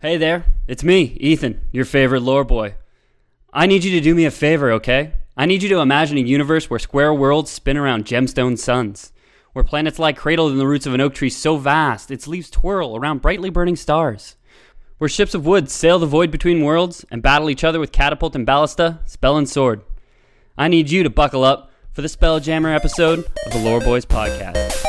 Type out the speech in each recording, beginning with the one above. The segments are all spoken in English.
Hey there, it's me, Ethan, your favorite lore boy. I need you to do me a favor, okay? I need you to imagine a universe where square worlds spin around gemstone suns, where planets lie cradled in the roots of an oak tree so vast its leaves twirl around brightly burning stars, where ships of wood sail the void between worlds and battle each other with catapult and ballista, spell and sword. I need you to buckle up for the Spelljammer episode of the Lore Boys podcast.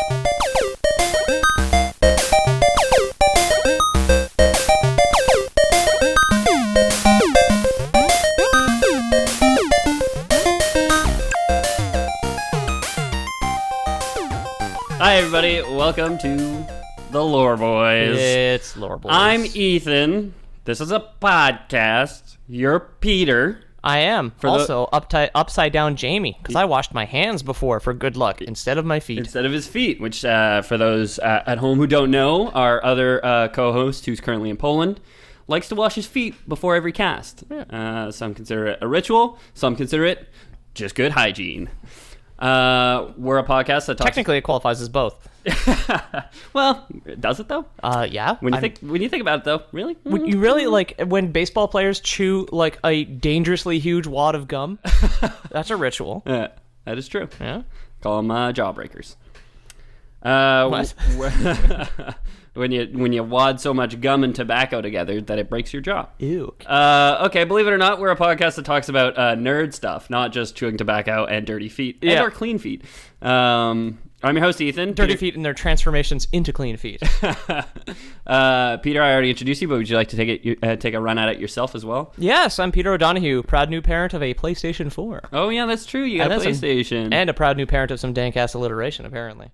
Hi everybody, welcome to the Lore Boys. It's Lore Boys. I'm Ethan. This is a podcast. You're Peter. I am. Also, upside down Jamie, because I washed my hands before for good luck instead of my feet. Instead of his feet, which for those at home who don't know, our other co-host, who's currently in Poland, likes to wash his feet before every cast. Yeah. Some consider it a ritual. Some consider it just good hygiene. We're a podcast that talks... Technically, it qualifies as both. Well, does it though? Yeah. When you think about it though, really? Would you really, like, when baseball players chew, like, a dangerously huge wad of gum? That's a ritual. Yeah, that is true. Yeah. Call them jawbreakers. What? When you wad so much gum and tobacco together that it breaks your jaw. Ew. Okay, believe it or not, we're a podcast that talks about nerd stuff, not just chewing tobacco and dirty feet, and or clean feet. I'm your host, Ethan. Dirty feet and their transformations into clean feet. Peter, I already introduced you, but would you like to take a run at it yourself as well? Yes, I'm Peter O'Donohue, proud new parent of a PlayStation 4. Oh, yeah, that's true. You got a PlayStation. And a proud new parent of some dank-ass alliteration, apparently.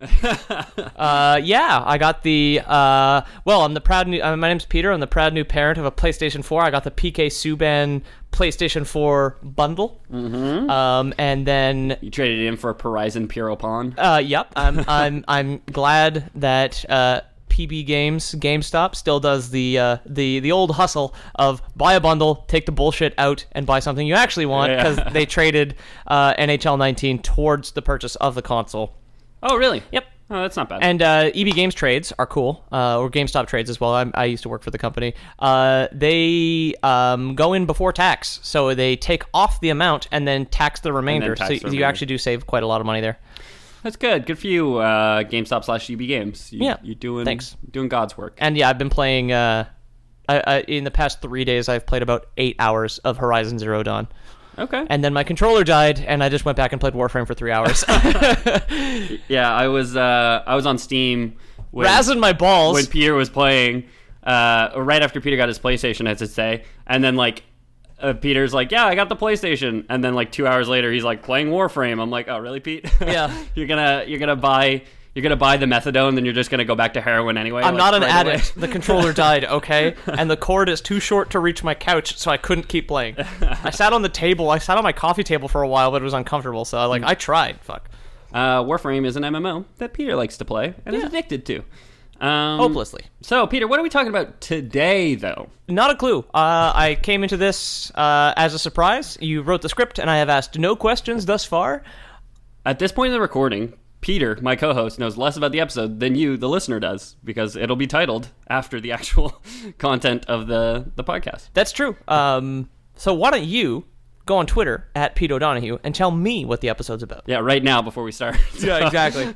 Yeah, I got the... I'm the proud new... my name's Peter. I'm the proud new parent of a PlayStation 4. I got the PK Subban PlayStation 4 bundle. Mm-hmm. And then... You traded it in for a Horizon Puro Pawn? Yep. I'm glad that... PB Games, GameStop, still does the old hustle of buy a bundle, take the bullshit out, and buy something you actually want, because they traded NHL 19 towards the purchase of the console. Oh, really? Yep. Oh, that's not bad. And EB Games trades are cool, or GameStop trades as well. I used to work for the company. They go in before tax, so they take off the amount and then tax the remainder. So you actually do save quite a lot of money there. That's good. Good for you, GameStop/EB Games. You're doing God's work. And yeah, I've been playing, in the past 3 days, I've played about 8 hours of Horizon Zero Dawn. Okay. And then my controller died, and I just went back and played Warframe for 3 hours. Yeah, I was on Steam. Razzing my balls. When Peter was playing, right after Peter got his PlayStation, I should say, and then, like, Peter's like, yeah, I got the PlayStation, and then like 2 hours later, he's like playing Warframe. I'm like, oh, really, Pete? Yeah. you're gonna buy the methadone, then you're just gonna go back to heroin anyway. I'm not an addict. The controller died, okay, and the cord is too short to reach my couch, so I couldn't keep playing. I sat on my coffee table for a while, but it was uncomfortable. So I tried. Fuck. Warframe is an MMO that Peter likes to play and is addicted to. Hopelessly. So, Peter, what are we talking about today, though? Not a clue. I came into this as a surprise. You wrote the script, and I have asked no questions thus far. At this point in the recording, Peter, my co-host, knows less about the episode than you, the listener, does, because it'll be titled after the actual content of the podcast. That's true. So why don't you go on Twitter at Pete O'Donohue and tell me what the episode's about? Yeah, right now before we start. Yeah, exactly.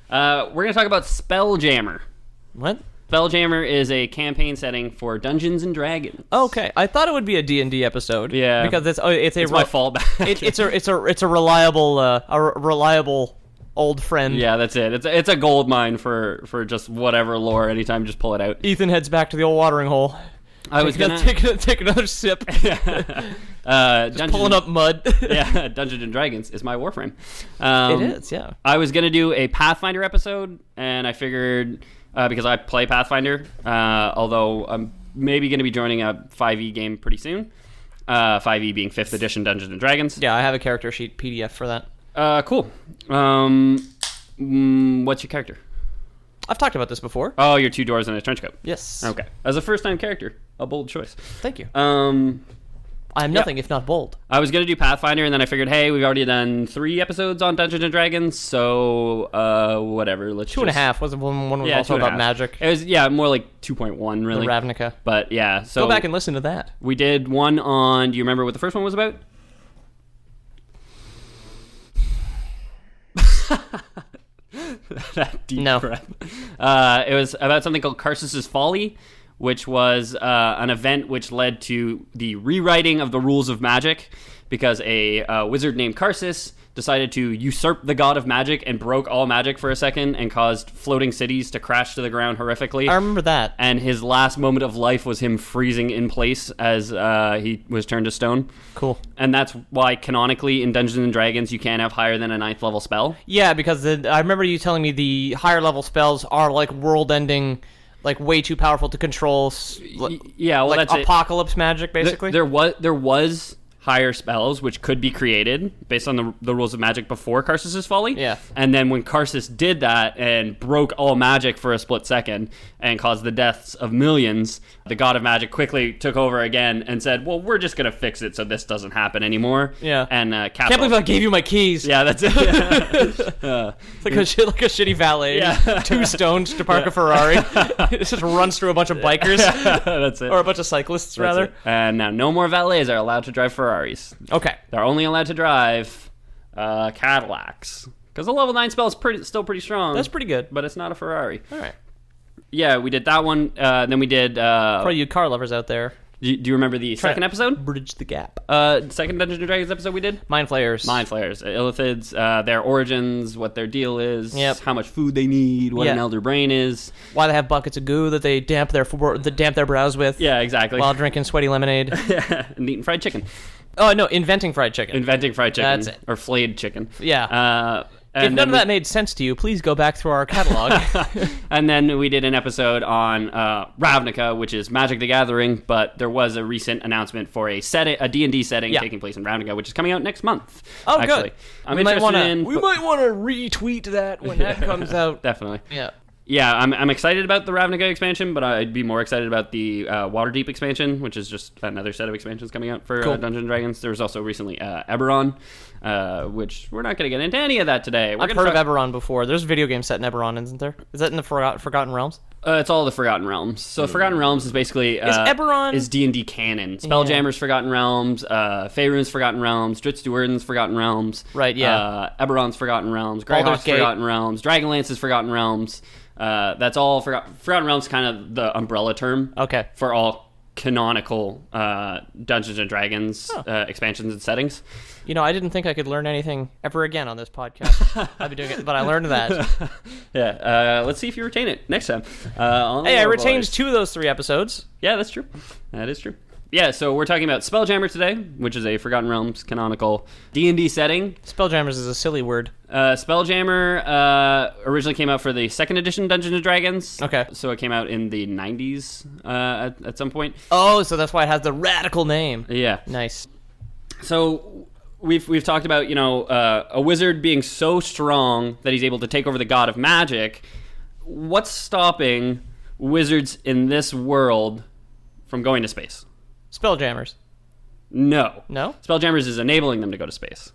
We're going to talk about Spelljammer. What? Spelljammer is a campaign setting for Dungeons and Dragons. Okay, I thought it would be a D&D episode. Yeah, because it's my fallback. it's a reliable old friend. Yeah, that's it. It's a gold mine for just whatever lore. Anytime, just pull it out. Ethan heads back to the old watering hole. I was gonna take another sip. Just pulling up mud. Yeah, Dungeons and Dragons is my Warframe. It is, yeah. I was gonna do a Pathfinder episode, and I figured because I play Pathfinder, although I'm maybe gonna be joining a 5e game pretty soon. 5e being 5th edition Dungeons and Dragons. Yeah, I have a character sheet PDF for that. Cool. What's your character? I've talked about this before. Oh, you're 2 dwarves and a trench coat. Yes. Okay. As a first-time character, a bold choice. Thank you. I'm nothing if not bold. I was going to do Pathfinder, and then I figured, hey, we've already done 3 episodes on Dungeons & Dragons, so whatever. Let's 2.5 was one was also about magic. It was, more like 2.1, really. The Ravnica. But, yeah. So go back and listen to that. We did one on, do you remember what the first one was about? That deep breath. It was about something called Karsus's Folly, which was an event which led to the rewriting of the rules of magic because a wizard named Karsus decided to usurp the god of magic and broke all magic for a second and caused floating cities to crash to the ground horrifically. I remember that. And his last moment of life was him freezing in place as he was turned to stone. Cool. And that's why canonically in Dungeons & Dragons you can't have higher than a 9th level spell. Yeah, because I remember you telling me the higher level spells are like world-ending, like way too powerful to control. Yeah, well, like that's apocalypse magic, basically. There was higher spells which could be created based on the rules of magic before Karsus's Folly. Yeah. And then when Karsus did that and broke all magic for a split second and caused the deaths of millions, the god of magic quickly took over again and said, well, we're just going to fix it so this doesn't happen anymore. Yeah. And can't believe I gave you my keys. Yeah, that's it. It's like a shitty valet. Yeah. 2 stones to park a Ferrari. It just runs through a bunch of bikers. That's it. Or a bunch of cyclists, rather. It. And now no more valets are allowed to drive Ferraris. Okay. They're only allowed to drive Cadillacs. Because the level 9 spell is still pretty strong. That's pretty good. But it's not a Ferrari. All right. Yeah, we did that one. Then we did... For you car lovers out there. Do you remember the second episode? Bridge the gap. Second Dungeons & Dragons episode we did? Mind Flayers. Illithids, their origins, what their deal is, yep. How much food they need, what an elder brain is. Why they have buckets of goo that they damp their brows with. Yeah, exactly. While drinking sweaty lemonade. And eating fried chicken. Oh, no, inventing fried chicken. Inventing fried chicken. That's it. Or flayed chicken. Yeah. If none of that made sense to you, please go back through our catalog. And then we did an episode on Ravnica, which is Magic the Gathering, but there was a recent announcement for a D&D setting taking place in Ravnica, which is coming out next month. Oh, actually. Good. We might want to retweet that when that comes out. Definitely. Yeah. Yeah, I'm excited about the Ravnica expansion, but I'd be more excited about the Waterdeep expansion, which is just another set of expansions coming out for Dungeons & Dragons. There was also recently Eberron, which we're not going to get into any of that today. I've heard of Eberron before. There's a video game set in Eberron, isn't there? Is that in the Forgotten Realms? It's all the Forgotten Realms. So Forgotten Realms is basically... is Eberron... is D&D canon. Spelljammers Forgotten Realms, Faerun's Forgotten Realms, Dritz Duerden's Forgotten Realms. Right, yeah. Eberron's Forgotten Realms, Greyhawk's Forgotten Realms, Dragonlance's Forgotten Realms. That's all Forgotten Realms, kind of the umbrella term for all canonical Dungeons and Dragons expansions and settings. You know, I didn't think I could learn anything ever again on this podcast. I've been doing it, but I learned that. Yeah, let's see if you retain it next time. Hey, I retained 2 of those 3 episodes. Yeah, that's true. That is true. Yeah, so we're talking about Spelljammer today, which is a Forgotten Realms canonical D&D setting. Spelljammers is a silly word. Spelljammer originally came out for the 2nd edition Dungeons & Dragons. Okay. So it came out in the 90s at some point. Oh, so that's why it has the radical name. Yeah. Nice. So we've talked about, a wizard being so strong that he's able to take over the god of magic. What's stopping wizards in this world from going to space? Spelljammers. No. No? Spelljammers is enabling them to go to space.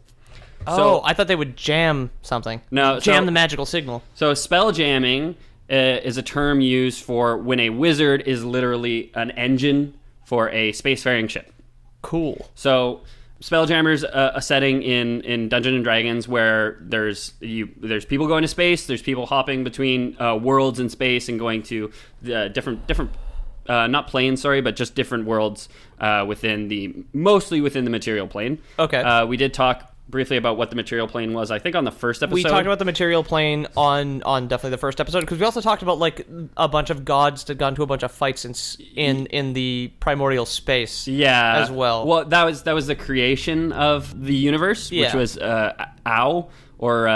Oh, I thought they would jam something. No. Jam the magical signal. So spelljamming is a term used for when a wizard is literally an engine for a spacefaring ship. Cool. So Spelljammers, a setting in Dungeons and Dragons where there's people going to space, there's people hopping between worlds in space and going to different not planes, but just different worlds mostly within the material plane. Okay. We did talk briefly about what the material plane was, I think, on the first episode. We talked about the material plane on definitely the first episode, because we also talked about like a bunch of gods that got into a bunch of fights in the primordial space. Yeah. As well. Well, that was the creation of the universe, which was Ao. Or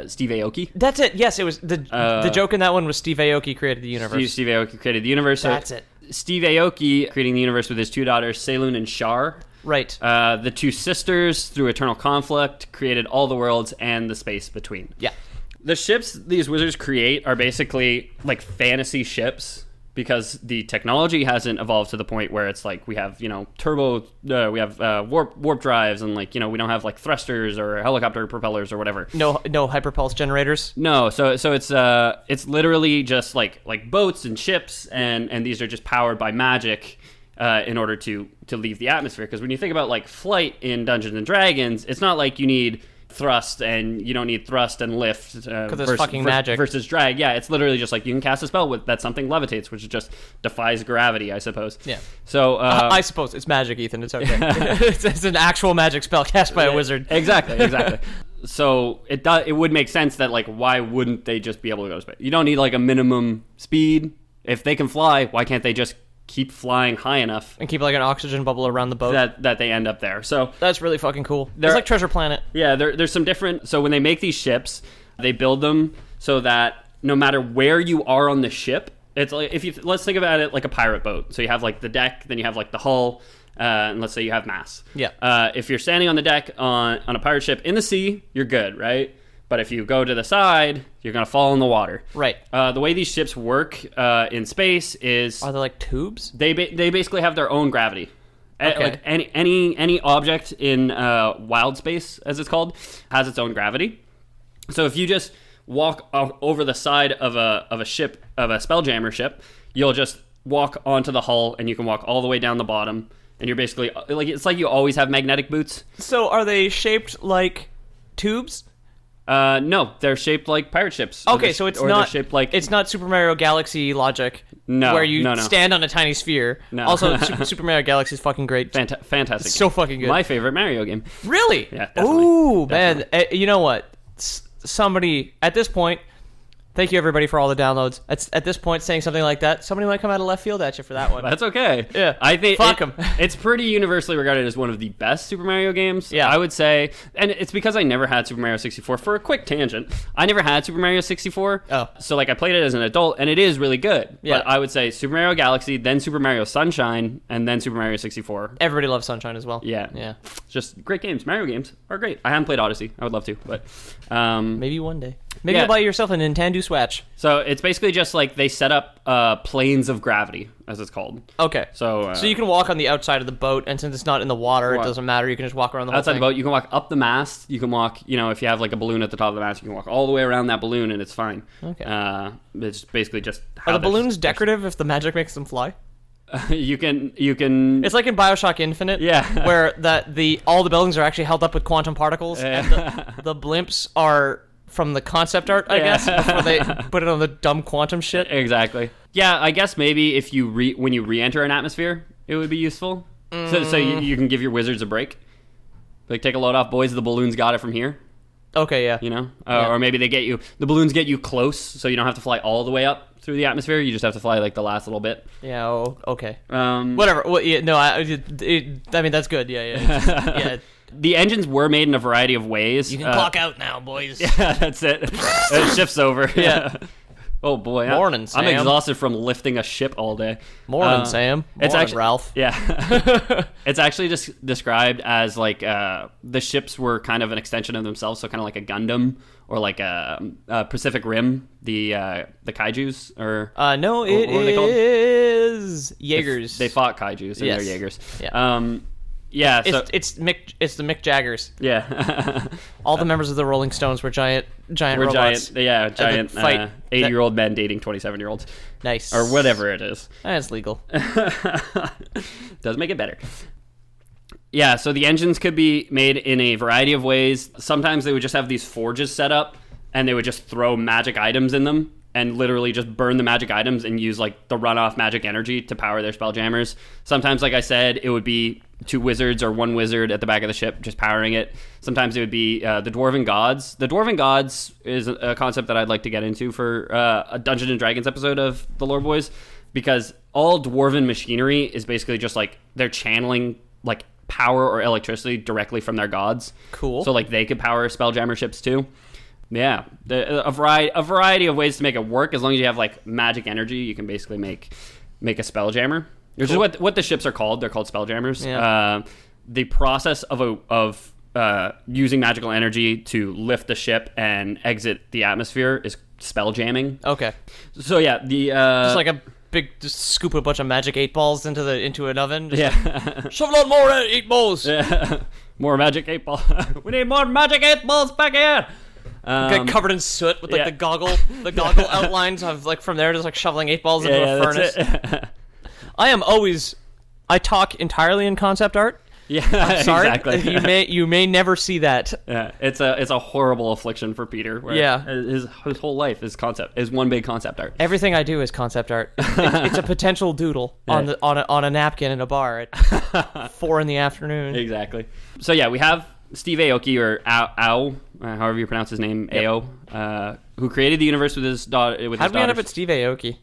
Steve Aoki. That's it. Yes, it was the joke in that one was Steve Aoki created the universe. Steve Aoki created the universe. That's it. Steve Aoki creating the universe with his 2 daughters, Selûne and Shar. Right. The 2 sisters, through eternal conflict, created all the worlds and the space between. Yeah. The ships these wizards create are basically like fantasy ships because the technology hasn't evolved to the point where it's like we have, turbo, we have warp drives, and like, we don't have like thrusters or helicopter propellers or whatever. No hyperpulse generators. No, so it's literally just like boats and ships, and these are just powered by magic in order to leave the atmosphere. Because when you think about like flight in Dungeons and Dragons, it's not like you need thrust, and you don't need thrust and lift magic versus drag. Yeah, it's literally just like you can cast a spell that something levitates, which just defies gravity, I suppose. Yeah. So I suppose it's magic, Ethan. It's okay. it's an actual magic spell cast by a wizard. Exactly. So it would make sense that like why wouldn't they just be able to go to space? You don't need like a minimum speed. If they can fly, why can't they just keep flying high enough and keep like an oxygen bubble around the boat that they end up there? So that's really fucking cool. It's like Treasure Planet. Yeah, there's some different. So when they make these ships, they build them so that no matter where you are on the ship, it's like let's think about it like a pirate boat. So you have like the deck, then you have like the hull, and let's say you have mass. Yeah. If you're standing on the deck on a pirate ship in the sea, you're good, right? But if you go to the side, you're going to fall in the water. Right. The way these ships work in space is... Are they like tubes? They basically have their own gravity. Okay. Like any object in wild space, as it's called, has its own gravity. So if you just walk over the side of a ship, of a Spelljammer ship, you'll just walk onto the hull, and you can walk all the way down the bottom. And you're basically... it's like you always have magnetic boots. So are they shaped like tubes? No, they're shaped like pirate ships. Okay, so it's not shaped like... It's not Super Mario Galaxy logic. No, where you no. stand on a tiny sphere. No. Also, Super Mario Galaxy is fucking great. Fantastic. It's so fucking good. My favorite Mario game. Really? Yeah, definitely. Ooh, Definitely. man. You know what? Somebody, at this point, thank you everybody for all the downloads. At this point, saying something like that, somebody might come out of left field at you for that one. That's okay. Yeah. I think Fuck 'em. It's pretty universally regarded as one of the best Super Mario games. Yeah. I would say, and it's because I never had Super Mario 64. For a quick tangent, I never had Super Mario 64. Oh. So like I played it as an adult, and it is really good. Yeah. But I would say Super Mario Galaxy, then Super Mario Sunshine, and then Super Mario 64. Everybody loves Sunshine as well. Yeah. Yeah. Just great games. Mario games are great. I haven't played Odyssey. I would love to, but Maybe one day. Maybe Yeah. you'll buy yourself a Nintendo Switch. So it's basically just like they set up planes of gravity, as it's called. Okay. So you can walk on the outside of the boat, and since it's not in the water, it Walk. doesn't matter. You can just walk around the whole outside thing. the boat, you can walk up the mast. You can walk, if you have like a balloon at the top of the mast, you can walk all the way around that balloon, and it's fine. Okay. It's basically just how Are the this- balloons decorative if the magic makes them fly? you can. It's like in BioShock Infinite, Yeah. where all the buildings are actually held up with quantum particles, and the blimps are from the concept art, I guess, before they put it on the dumb quantum shit. Exactly. Yeah, I guess maybe if you when you re-enter an atmosphere, it would be useful. So you can give your wizards a break. Like, take a load off, boys. The balloons got it from here. Okay, yeah. Or maybe the balloons get you close, so you don't have to fly all the way up through the atmosphere. You just have to fly like the last little bit. Yeah. Okay. Whatever. Whatever. Well, yeah, no, I mean that's good. Yeah. Yeah. The engines were made in a variety of ways. You can clock out now, boys. Yeah, that's it. It shifts over. Yeah. Oh boy. Morning, I'm Sam. exhausted from lifting a ship all day. Morning, Sam. It's Morning, actually Ralph. Yeah. It's actually just described as like the ships were kind of an extension of themselves, so kind of like a Gundam or like a Pacific Rim, the kaijus or No, it what are they called? is Jaegers. They fought kaijus and Yes. they're Jaegers. Yeah. Yeah. So It's the Mick Jaggers. yeah. All the members of the Rolling Stones were giant We're robots. giant fight 80-year-old men dating 27-year-olds. Nice. Or whatever it is. That's legal. Does make it better. Yeah, so the engines could be made in a variety of ways. Sometimes they would just have these forges set up, and they would just throw magic items in them and literally just burn the magic items and use like the runoff magic energy to power their Spelljammers. Sometimes, like I said, it would be 2 wizards or 1 wizard at the back of the ship just powering it. Sometimes it would be the Dwarven Gods. The Dwarven Gods is a concept that I'd like to get into for a Dungeons and Dragons episode of the Lore Boys, because all Dwarven machinery is basically just like they're channeling like power or electricity directly from their gods. Cool. So like they could power Spelljammer ships too. Yeah, a variety of ways to make it work. As long as you have like magic energy, you can basically make a Spelljammer, which is what the ships are called. They're called Spelljammers. Yeah. The process of using magical energy to lift the ship and exit the atmosphere is spelljamming. Okay. So yeah, Just like just scoop a bunch of magic 8-balls into an oven. Yeah. Shove on more 8-balls. Yeah. More magic 8-ball. We need more magic 8-balls back here. Get covered in soot with like the goggle outlines of like from there just like shoveling 8-balls into a furnace. I talk entirely in concept art. Yeah, I'm sorry. Exactly. You may never see that. Yeah, it's a horrible affliction for Peter. Where his whole life is one big concept art. Everything I do is concept art. It's a potential doodle on a napkin in a bar at 4 p.m. Exactly. So yeah, we have Steve Aoki, or Ao, however you pronounce his name, Ao, who created the universe with his daughter. How'd we end up at Steve Aoki?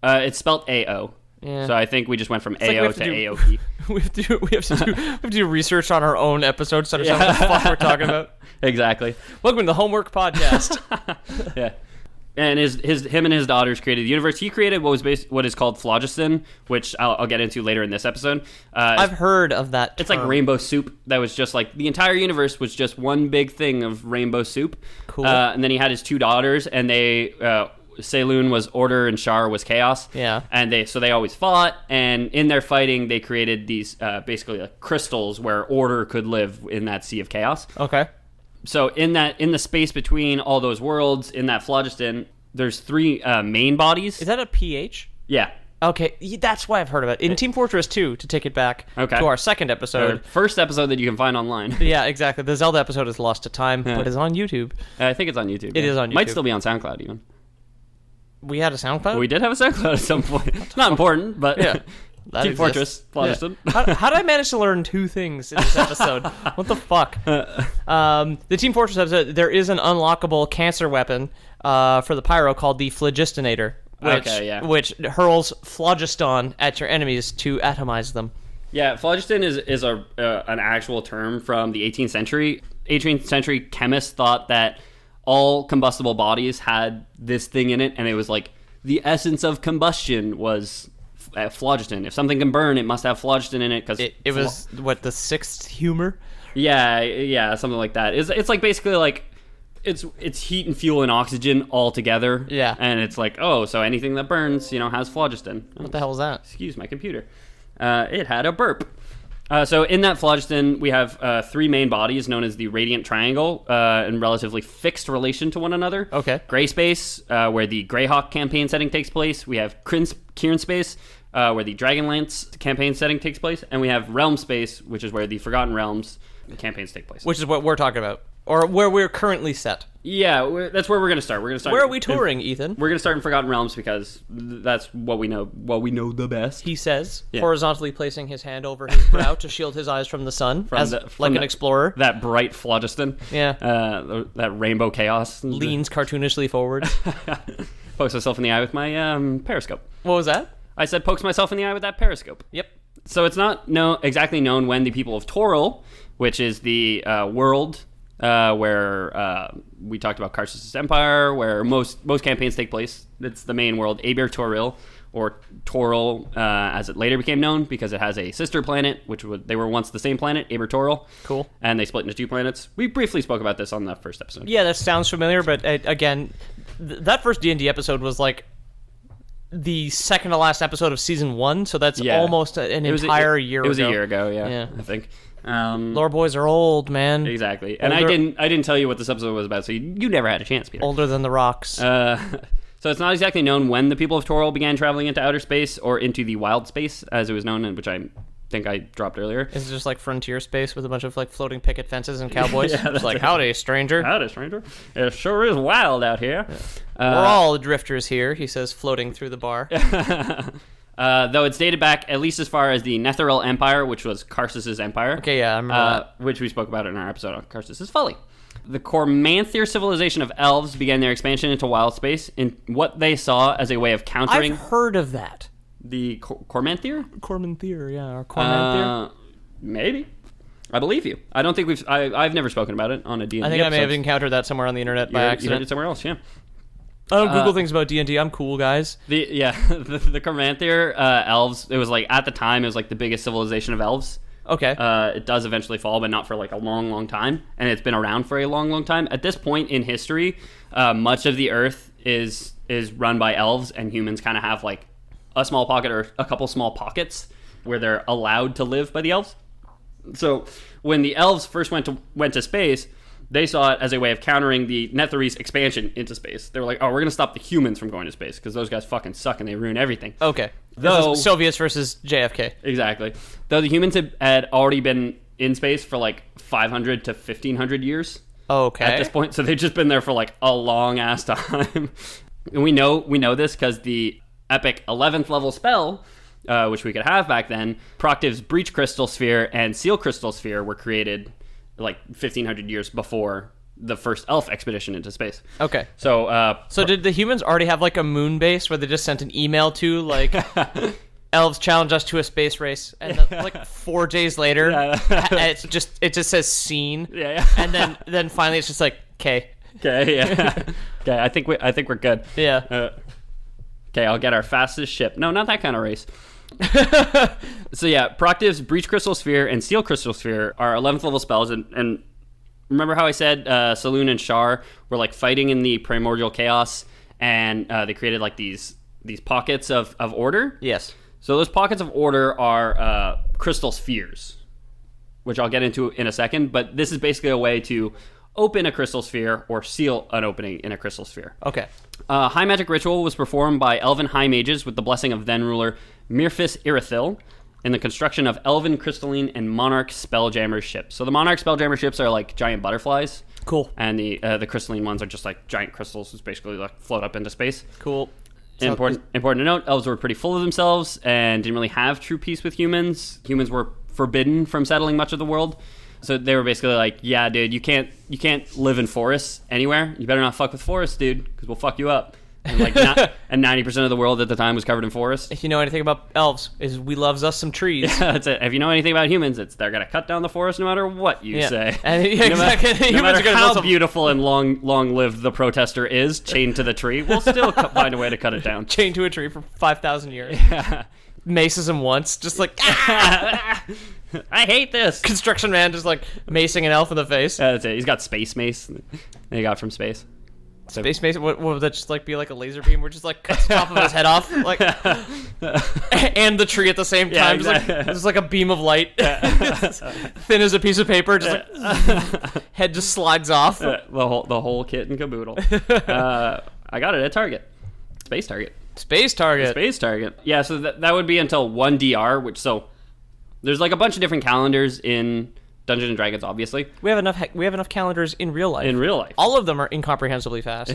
It's spelled A-O. Yeah. So I think we just went from It's AO like to Aoki. We have to do research on our own episodes to understand what the fuck we're talking about. Exactly. Welcome to the Homework Podcast. Yeah. And him and his daughters created the universe. He created what is called phlogiston, which I'll get into later in this episode. I've heard of that term. It's like rainbow soup. That was just like the entire universe was just one big thing of rainbow soup. Cool. And then he had his 2 daughters, and they Seiloon was order and Shar was chaos. Yeah. And they always fought, and in their fighting they created these basically like crystals where order could live in that sea of chaos. Okay. So in the space between all those worlds in that phlogiston, there's 3 main bodies. Is that a pH? Yeah. Okay, that's why I've heard of it. In Team Fortress 2, to take it back to our second episode. First episode that you can find online. Yeah, exactly. The Zelda episode is lost to time, but it's on YouTube. I think it's on YouTube. It is on YouTube. Might still be on SoundCloud even. We had a SoundCloud? We did have a SoundCloud at some point. It's not important, but yeah. Team Fortress, Phlogiston. Yeah. How did I manage to learn 2 things in this episode? What the fuck? The Team Fortress episode, there is an unlockable cancer weapon for the Pyro called the Phlogistinator, which hurls phlogiston at your enemies to atomize them. Yeah, phlogiston is an actual term from the 18th century. 18th century chemists thought that all combustible bodies had this thing in it, and it was like the essence of combustion was phlogiston. If something can burn, it must have phlogiston in it because it was what, the 6th humor? Yeah, something like that. It's like basically like it's heat and fuel and oxygen all together. Yeah, and it's like, oh, so anything that burns, has phlogiston. What the hell is that? Excuse my computer. It had a burp. So in that phlogiston, we have 3 main bodies known as the Radiant Triangle in relatively fixed relation to one another. Okay. Gray Space, where the Greyhawk campaign setting takes place. We have Kieran Space, where the Dragonlance campaign setting takes place. And we have Realm Space, which is where the Forgotten Realms campaigns take place. Which is what we're talking about. Or where we're currently set. Yeah, that's where we're going to start. Where are we touring, Ethan? We're going to start in Forgotten Realms because that's what we know. What we know the best. He says, horizontally placing his hand over his brow to shield his eyes from the sun, like an explorer. That bright phlogiston. Yeah. That rainbow chaos. Leans cartoonishly forward. Pokes myself in the eye with my periscope. What was that? I said pokes myself in the eye with that periscope. Yep. So it's not exactly known when the people of Toril, which is the world where we talked about Karsus' empire, where most campaigns take place. It's the main world, Aber Toril, or Toril, as it later became known, because it has a sister planet, they were once the same planet, Aber Toril. Cool. And they split into 2 planets. We briefly spoke about this on the first episode. Yeah, that sounds familiar, but again, that first D&D episode was like the second to last episode of season 1, so that's almost an entire year ago. It was a year ago, I think. Lore boys are old, man. Exactly. And I didn't tell you what this episode was about, so you never had a chance, Peter. Older than the rocks. So it's not exactly known when the people of Toril began traveling into outer space or into the wild space, as it was known, which I think I dropped earlier. Is it just like frontier space with a bunch of like floating picket fences and cowboys? It's like, howdy, stranger. Howdy, stranger. It sure is wild out here. Yeah. We're all drifters here, he says, floating through the bar. Though it's dated back at least as far as the Netheril Empire, which was Karsus' empire. Okay, yeah, I remember that. Which we spoke about in our episode on Karsus' Folly. The Cormanthier civilization of elves began their expansion into wild space in what they saw as a way of countering... I've heard of that. The Cormanthier? Cormanthier, yeah, or Cormanthier. Maybe. I believe you. I don't think I've never spoken about it on a D&D I think episode. I may have encountered that somewhere on the internet by accident. You heard it somewhere else, yeah. I don't Google things about D&D. I'm cool, guys. The Cormanthier elves, it was like, at the time, it was like the biggest civilization of elves. Okay. It does eventually fall, but not for like a long, long time. And it's been around for a long, long time. At this point in history, much of the Earth is run by elves, and humans kind of have like a small pocket or a couple small pockets where they're allowed to live by the elves. So when the elves first went to space, they saw it as a way of countering the Netherese expansion into space. They were like, oh, we're going to stop the humans from going to space because those guys fucking suck and they ruin everything. Okay. Though Soviets versus JFK. Exactly. Though the humans had already been in space for like 500 to 1500 years. Okay. At this point, so they've just been there for like a long ass time. And we know this because the epic 11th level spell, which we could have back then, Proctiv's Breach Crystal Sphere and Seal Crystal Sphere were created like 1500 years before the first elf expedition into space. Okay. So did the humans already have like a moon base where they just sent an email to like elves challenge us to a space race, and then, like 4 days later it just says seen. Yeah. And then finally it's just like okay, yeah. Okay, I think we're good. Yeah. Okay, I'll get our fastest ship. No, not that kind of race. So yeah, Proctiv's Breach Crystal Sphere and Seal Crystal Sphere are 11th level spells, and remember how I said Saloon and Shar were like fighting in the primordial chaos, and they created like these pockets of order? Yes. So those pockets of order are crystal spheres, which I'll get into in a second, but this is basically a way to open a crystal sphere or seal an opening in a crystal sphere. Okay. High magic ritual was performed by elven high mages with the blessing of then ruler Mirfis Irithil in the construction of elven, crystalline, and monarch Spelljammers ships. So the monarch Spelljammer ships are like giant butterflies. Cool. And the crystalline ones are just like giant crystals, which basically like float up into space. Cool. Important to note, elves were pretty full of themselves and didn't really have true peace with humans. Humans were forbidden from settling much of the world. So they were basically like, yeah, dude, you can't live in forests anywhere. You better not fuck with forests, dude, because we'll fuck you up. And like, and 90% of the world at the time was covered in forests. If you know anything about elves, is we loves us some trees. Yeah, that's it. If you know anything about humans, they're gonna cut down the forest no matter what you say. And, exactly. No matter how beautiful and long-lived the protester is, chained to the tree, we'll still find a way to cut it down. Chained to a tree for 5,000 years. Yeah. Maces him once, just like I hate this. Construction man just like macing an elf in the face. That's it. He's got space mace that he got from space. Space mace? What would that just like be like a laser beam where it just like cuts the top of his head off, like, and the tree at the same time? Yeah, exactly. Just like a beam of light, thin as a piece of paper. Just like head just slides off. The whole kit and caboodle. I got it at Target. Space Target. Space Target. Yeah, so that would be until 1DR, which there's like a bunch of different calendars in Dungeons and Dragons, obviously. We have enough calendars in real life. All of them are incomprehensibly fast.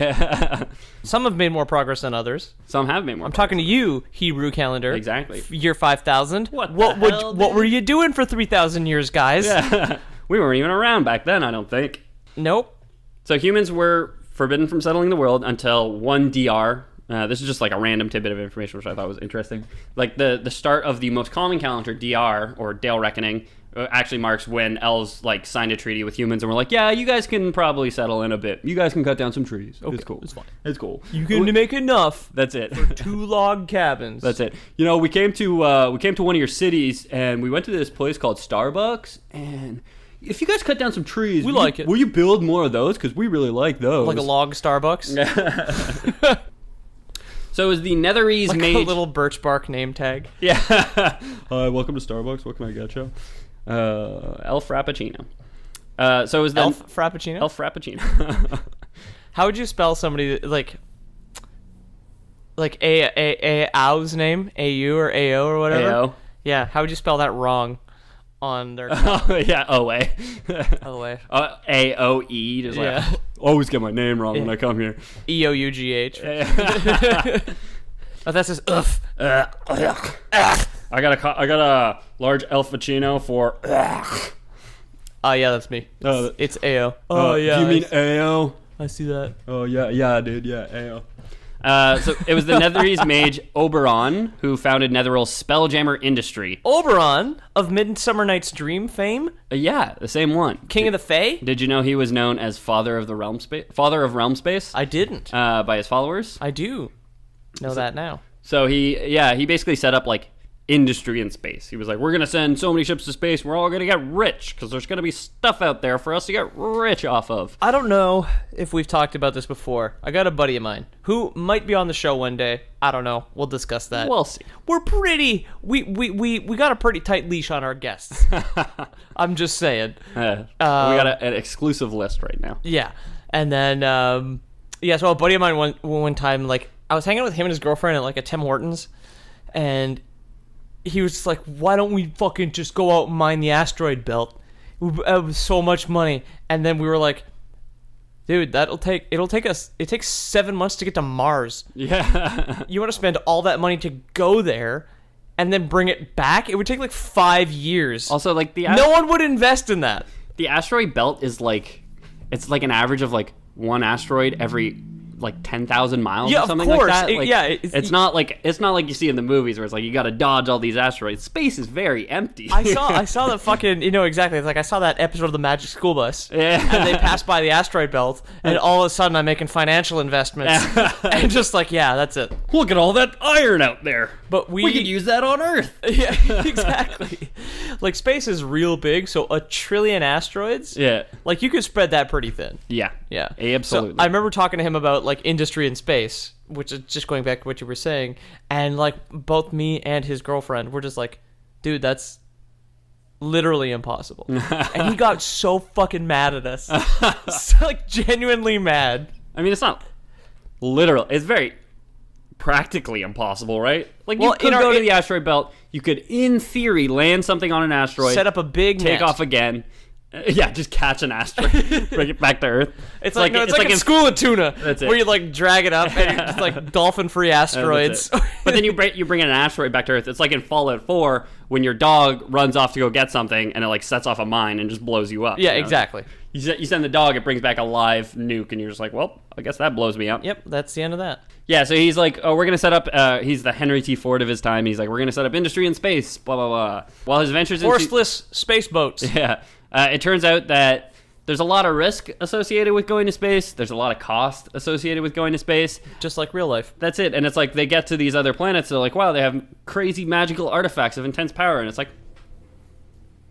Some have made more progress than others. Some have made more. I'm talking to you, Hebrew calendar. Exactly. Year 5000. What were you doing for 3,000 years, guys? Yeah. We weren't even around back then, I don't think. Nope. So humans were forbidden from settling the world until 1DR. This is just like a random tidbit of information which I thought was interesting. Like the start of the most common calendar, DR, or Dale Reckoning, actually marks when elves like signed a treaty with humans and were like, yeah, you guys can probably settle in a bit. You guys can cut down some trees. Okay, it's cool. It's fine. It's cool. You can make enough. That's it. For 2 log cabins. That's it. You know, we came to one of your cities and we went to this place called Starbucks, and if you guys cut down some trees, will you build more of those? Because we really like those. Like a log Starbucks. So it was the Netherese like mage. A little birch bark name tag. Yeah. Hi, welcome to Starbucks. What can I get you? Elf Frappuccino. So it was the Elf Frappuccino? Elf Frappuccino. How would you spell somebody like Ao's name? AU or AO or whatever? AO. Yeah, how would you spell that wrong on their yeah, OA. OA. AOE. Just like, always get my name wrong when I come here. EOUGH. Oh, that's just I got a large Elfachino for. Oh yeah, that's me. It's AO. Oh yeah. Do you mean AO? I see that. Oh yeah, dude, yeah, AO. So it was the Netherese mage Oberon who founded Netherill's Spelljammer industry. Oberon of Midsummer Night's Dream fame? Yeah, the same one. King of the Fae? Did you know he was known as Father of Realm Space? I didn't. By his followers? I do know that now. So he basically set up like industry in space. He was like, we're going to send so many ships to space, we're all going to get rich because there's going to be stuff out there for us to get rich off of. I don't know if we've talked about this before. I got a buddy of mine who might be on the show one day. I don't know. We'll discuss that. We'll see. We're pretty... We got a pretty tight leash on our guests. I'm just saying. We got an exclusive list right now. Yeah. And then, so a buddy of mine one time, like, I was hanging out with him and his girlfriend at, like, a Tim Hortons, and he was just like, why don't we fucking just go out and mine the asteroid belt? It was so much money. And then we were like, dude, it takes 7 months to get to Mars. Yeah. You want to spend all that money to go there and then bring it back? It would take like 5 years. Also, like, no one would invest in that. The asteroid belt is like, it's like an average of like one asteroid every like 10,000 miles or something like that. It's not like you see in the movies where it's like you got to dodge all these asteroids. Space is very empty. I saw the fucking, exactly. It's like I saw that episode of the Magic School Bus. Yeah. And they passed by the asteroid belt, and all of a sudden I'm making financial investments. And just like, yeah, that's it. Look at all that iron out there. But we could use that on Earth. Yeah, exactly. Like, space is real big, so 1 trillion asteroids. Yeah. Like, you could spread that pretty thin. Yeah. Yeah. Absolutely. So I remember talking to him about, like, industry in space, which is just going back to what you were saying, and, like, both me and his girlfriend were just like, dude, that's literally impossible. And he got so fucking mad at us. So, like, genuinely mad. I mean, it's not literal. It's very practically impossible, right? Like, you could go to the asteroid belt. You could, in theory, land something on an asteroid. Set up a big take net. off again. Yeah, just catch an asteroid, bring it back to Earth. It's like a school of tuna. That's it. Where you like drag it up and it's like dolphin-free asteroids. But then you bring an asteroid back to Earth. It's like in Fallout 4 when your dog runs off to go get something and it like sets off a mine and just blows you up. Yeah, exactly. You send the dog, it brings back a live nuke, and you're just like, well, I guess that blows me up. Yep, that's the end of that. Yeah, so he's like, oh, we're going to set up, he's the Henry T. Ford of his time. He's like, we're going to set up industry in space, blah, blah, blah. While his ventures into... Horsteless space boats. Yeah. It turns out that there's a lot of risk associated with going to space. There's a lot of cost associated with going to space. Just like real life. That's it. And it's like they get to these other planets. They're like, wow, they have crazy magical artifacts of intense power. And it's like,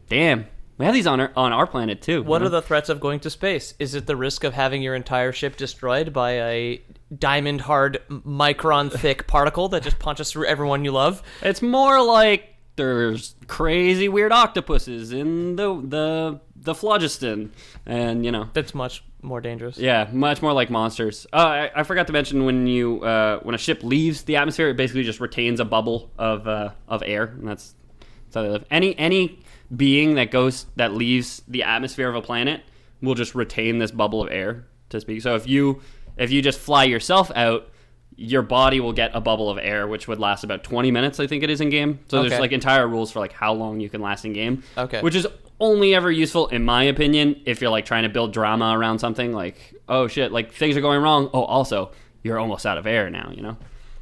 damn. We have these on our planet, too. What are the threats of going to space? Is it the risk of having your entire ship destroyed by a diamond-hard, micron-thick particle that just punches through everyone you love? It's more like there's crazy weird octopuses in the phlogiston. And, That's much more dangerous. Yeah, much more like monsters. I forgot to mention when a ship leaves the atmosphere, it basically just retains a bubble of air. And that's how they live. Any being that leaves the atmosphere of a planet will just retain this bubble of air, to speak. So if you just fly yourself out, your body will get a bubble of air, which would last about 20 minutes, I think it is in game. So there's like entire rules for like how long you can last in game. Okay. Which is only ever useful, in my opinion, if you're like trying to build drama around something. Like, oh shit, like things are going wrong. Oh, also you're almost out of air now.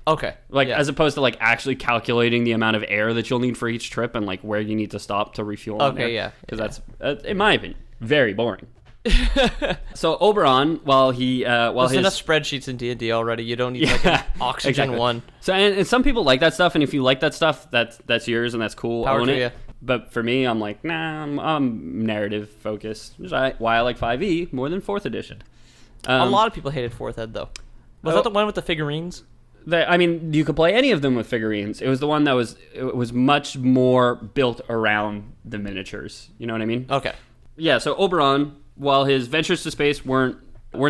Okay. Like, as opposed to like actually calculating the amount of air that you'll need for each trip and like where you need to stop to refuel. Okay, yeah. Because that's, in my opinion, very boring. So Oberon, there's enough spreadsheets in D&D already. You don't need like an oxygen one. So and some people like that stuff, and if you like that stuff, that's yours and that's cool. Power own to it. you. But for me, I'm like, nah, I'm narrative focused. Which is why I like 5e more than 4th edition. A lot of people hated 4th Ed though. Was that the one with the figurines? You could play any of them with figurines. It was the one that was much more built around the miniatures. You know what I mean? Okay. Yeah, so Oberon, while his ventures to space weren't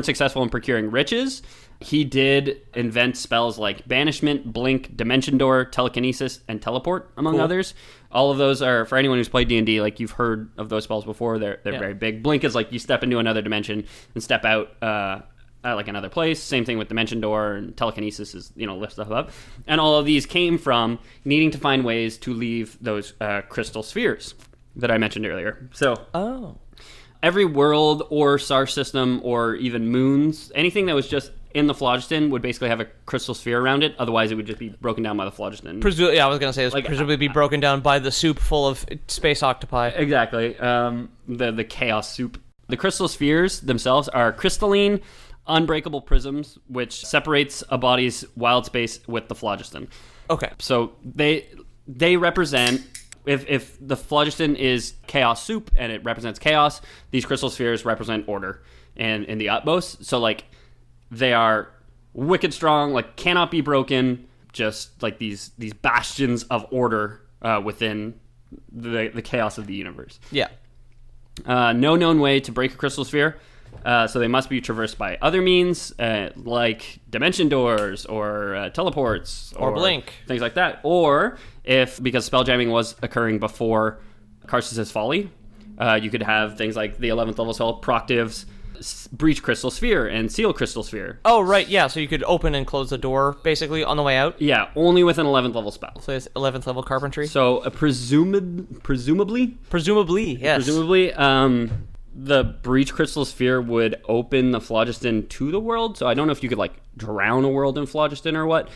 successful in procuring riches, he did invent spells like Banishment, Blink, Dimension Door, Telekinesis, and Teleport, among others. All of those are, for anyone who's played D&D, like you've heard of those spells before. They're very big. Blink is like you step into another dimension and step out like another place. Same thing with Dimension Door, and Telekinesis is, lift stuff up. And all of these came from needing to find ways to leave those crystal spheres that I mentioned earlier. So every world or star system or even moons, anything that was just in the phlogiston would basically have a crystal sphere around it. Otherwise, it would just be broken down by the phlogiston. I was going to say, it was presumably be broken down by the soup full of space octopi. Exactly. The chaos soup. The crystal spheres themselves are crystalline, unbreakable prisms, which separates a body's wild space with the phlogiston. Okay. So they represent, if the phlogiston is chaos soup and it represents chaos, these crystal spheres represent order and in the utmost. So like they are wicked strong, like cannot be broken, just like these bastions of order within the chaos of the universe. Yeah. No known way to break a crystal sphere, so they must be traversed by other means, like dimension doors or teleports or blink, things like that. Or because spelljamming was occurring before Karsus' Folly, you could have things like the 11th level spell Proctive's Breach Crystal Sphere and Seal Crystal Sphere. Oh, right, yeah, so you could open and close the door, basically, on the way out? Yeah, only with an 11th level spell. So it's 11th level carpentry? So, presumably... Presumably, yes. Presumably, the Breach Crystal Sphere would open the phlogiston to the world, so I don't know if you could, like, drown a world in phlogiston or what,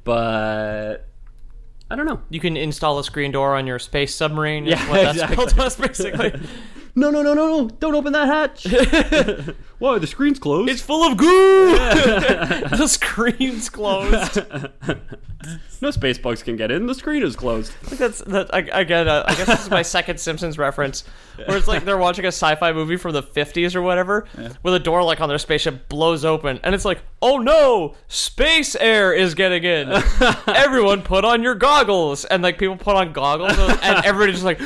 but... I don't know. You can install a screen door on your space submarine. Yeah, what that exactly. spell does, basically. No, don't open that hatch. Why, the screen's closed. It's full of goo. The screen's closed. No space bugs can get in. The screen is closed. I guess this is my second Simpsons reference, where it's like they're watching a sci-fi movie from the 50s or whatever, where the door like on their spaceship blows open, and it's like, oh no, space air is getting in. Everyone put on your goggles, and like people put on goggles, and everybody just like.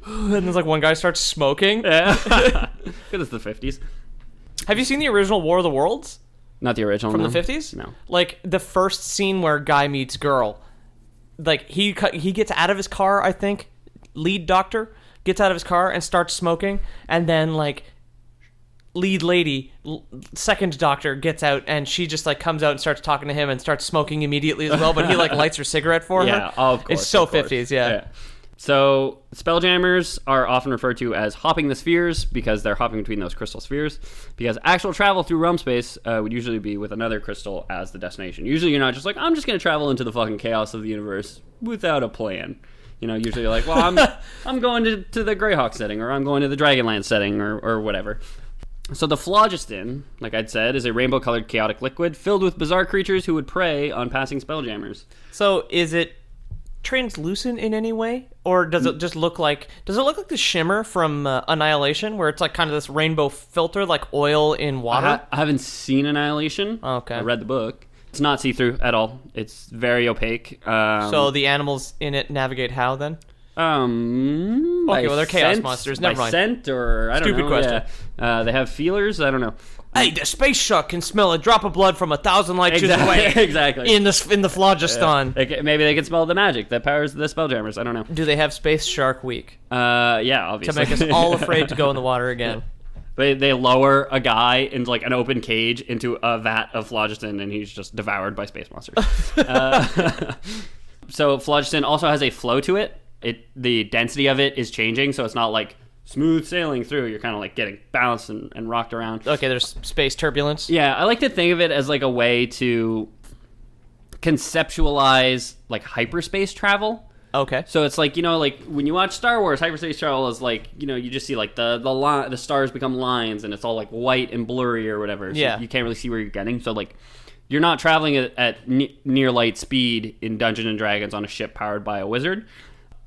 And there's like one guy starts smoking. Yeah. It's the 50s. Have you seen the original War of the Worlds? Not the original. From no. the 50s? No. Like the first scene where guy meets girl. Like he gets out of his car, I think. Lead doctor gets out of his car and starts smoking, and then like lead lady, second doctor gets out, and she just like comes out and starts talking to him and starts smoking immediately as well. But he like lights her cigarette for her. Yeah, of course. It's so of course. 50s, yeah. So, spelljammers are often referred to as hopping the spheres because they're hopping between those crystal spheres. Because actual travel through realm space would usually be with another crystal as the destination. Usually you're not just like, I'm just going to travel into the fucking chaos of the universe without a plan. You know, usually you're like, well, I'm going to the Greyhawk setting, or I'm going to the Dragonland setting, or whatever. So the phlogiston, like I'd said, is a rainbow-colored chaotic liquid filled with bizarre creatures who would prey on passing spelljammers. So is it translucent in any way, or does it just look like the shimmer from Annihilation, where it's like kind of this rainbow filter like oil in water? I haven't seen Annihilation. Oh, okay. I read the book. It's not see-through at all. It's very opaque. So the animals in it navigate how then? Okay, well, they're chaos monsters. Never mind. Scent, or I don't know. Stupid question. Yeah. They have feelers. I don't know. Hey, the space shark can smell a drop of blood from 1,000 light years away. Exactly. In the phlogiston. Maybe they can smell the magic that powers the spelljammers. I don't know. Do they have Space Shark Week? Yeah, obviously. To make us all afraid to go in the water again. They lower a guy in like an open cage into a vat of phlogiston, and he's just devoured by space monsters. So phlogiston also has a flow to it. The density of it is changing, so it's not like smooth sailing through. You're kind of like getting bounced and rocked around. Okay, there's space turbulence. Yeah, I like to think of it as like a way to conceptualize like hyperspace travel. Okay. So it's like, you know, like when you watch Star Wars, hyperspace travel is like, you know, you just see like the stars become lines and it's all like white and blurry or whatever. So yeah. You can't really see where you're getting. So like you're not traveling at near light speed in Dungeons and Dragons on a ship powered by a wizard.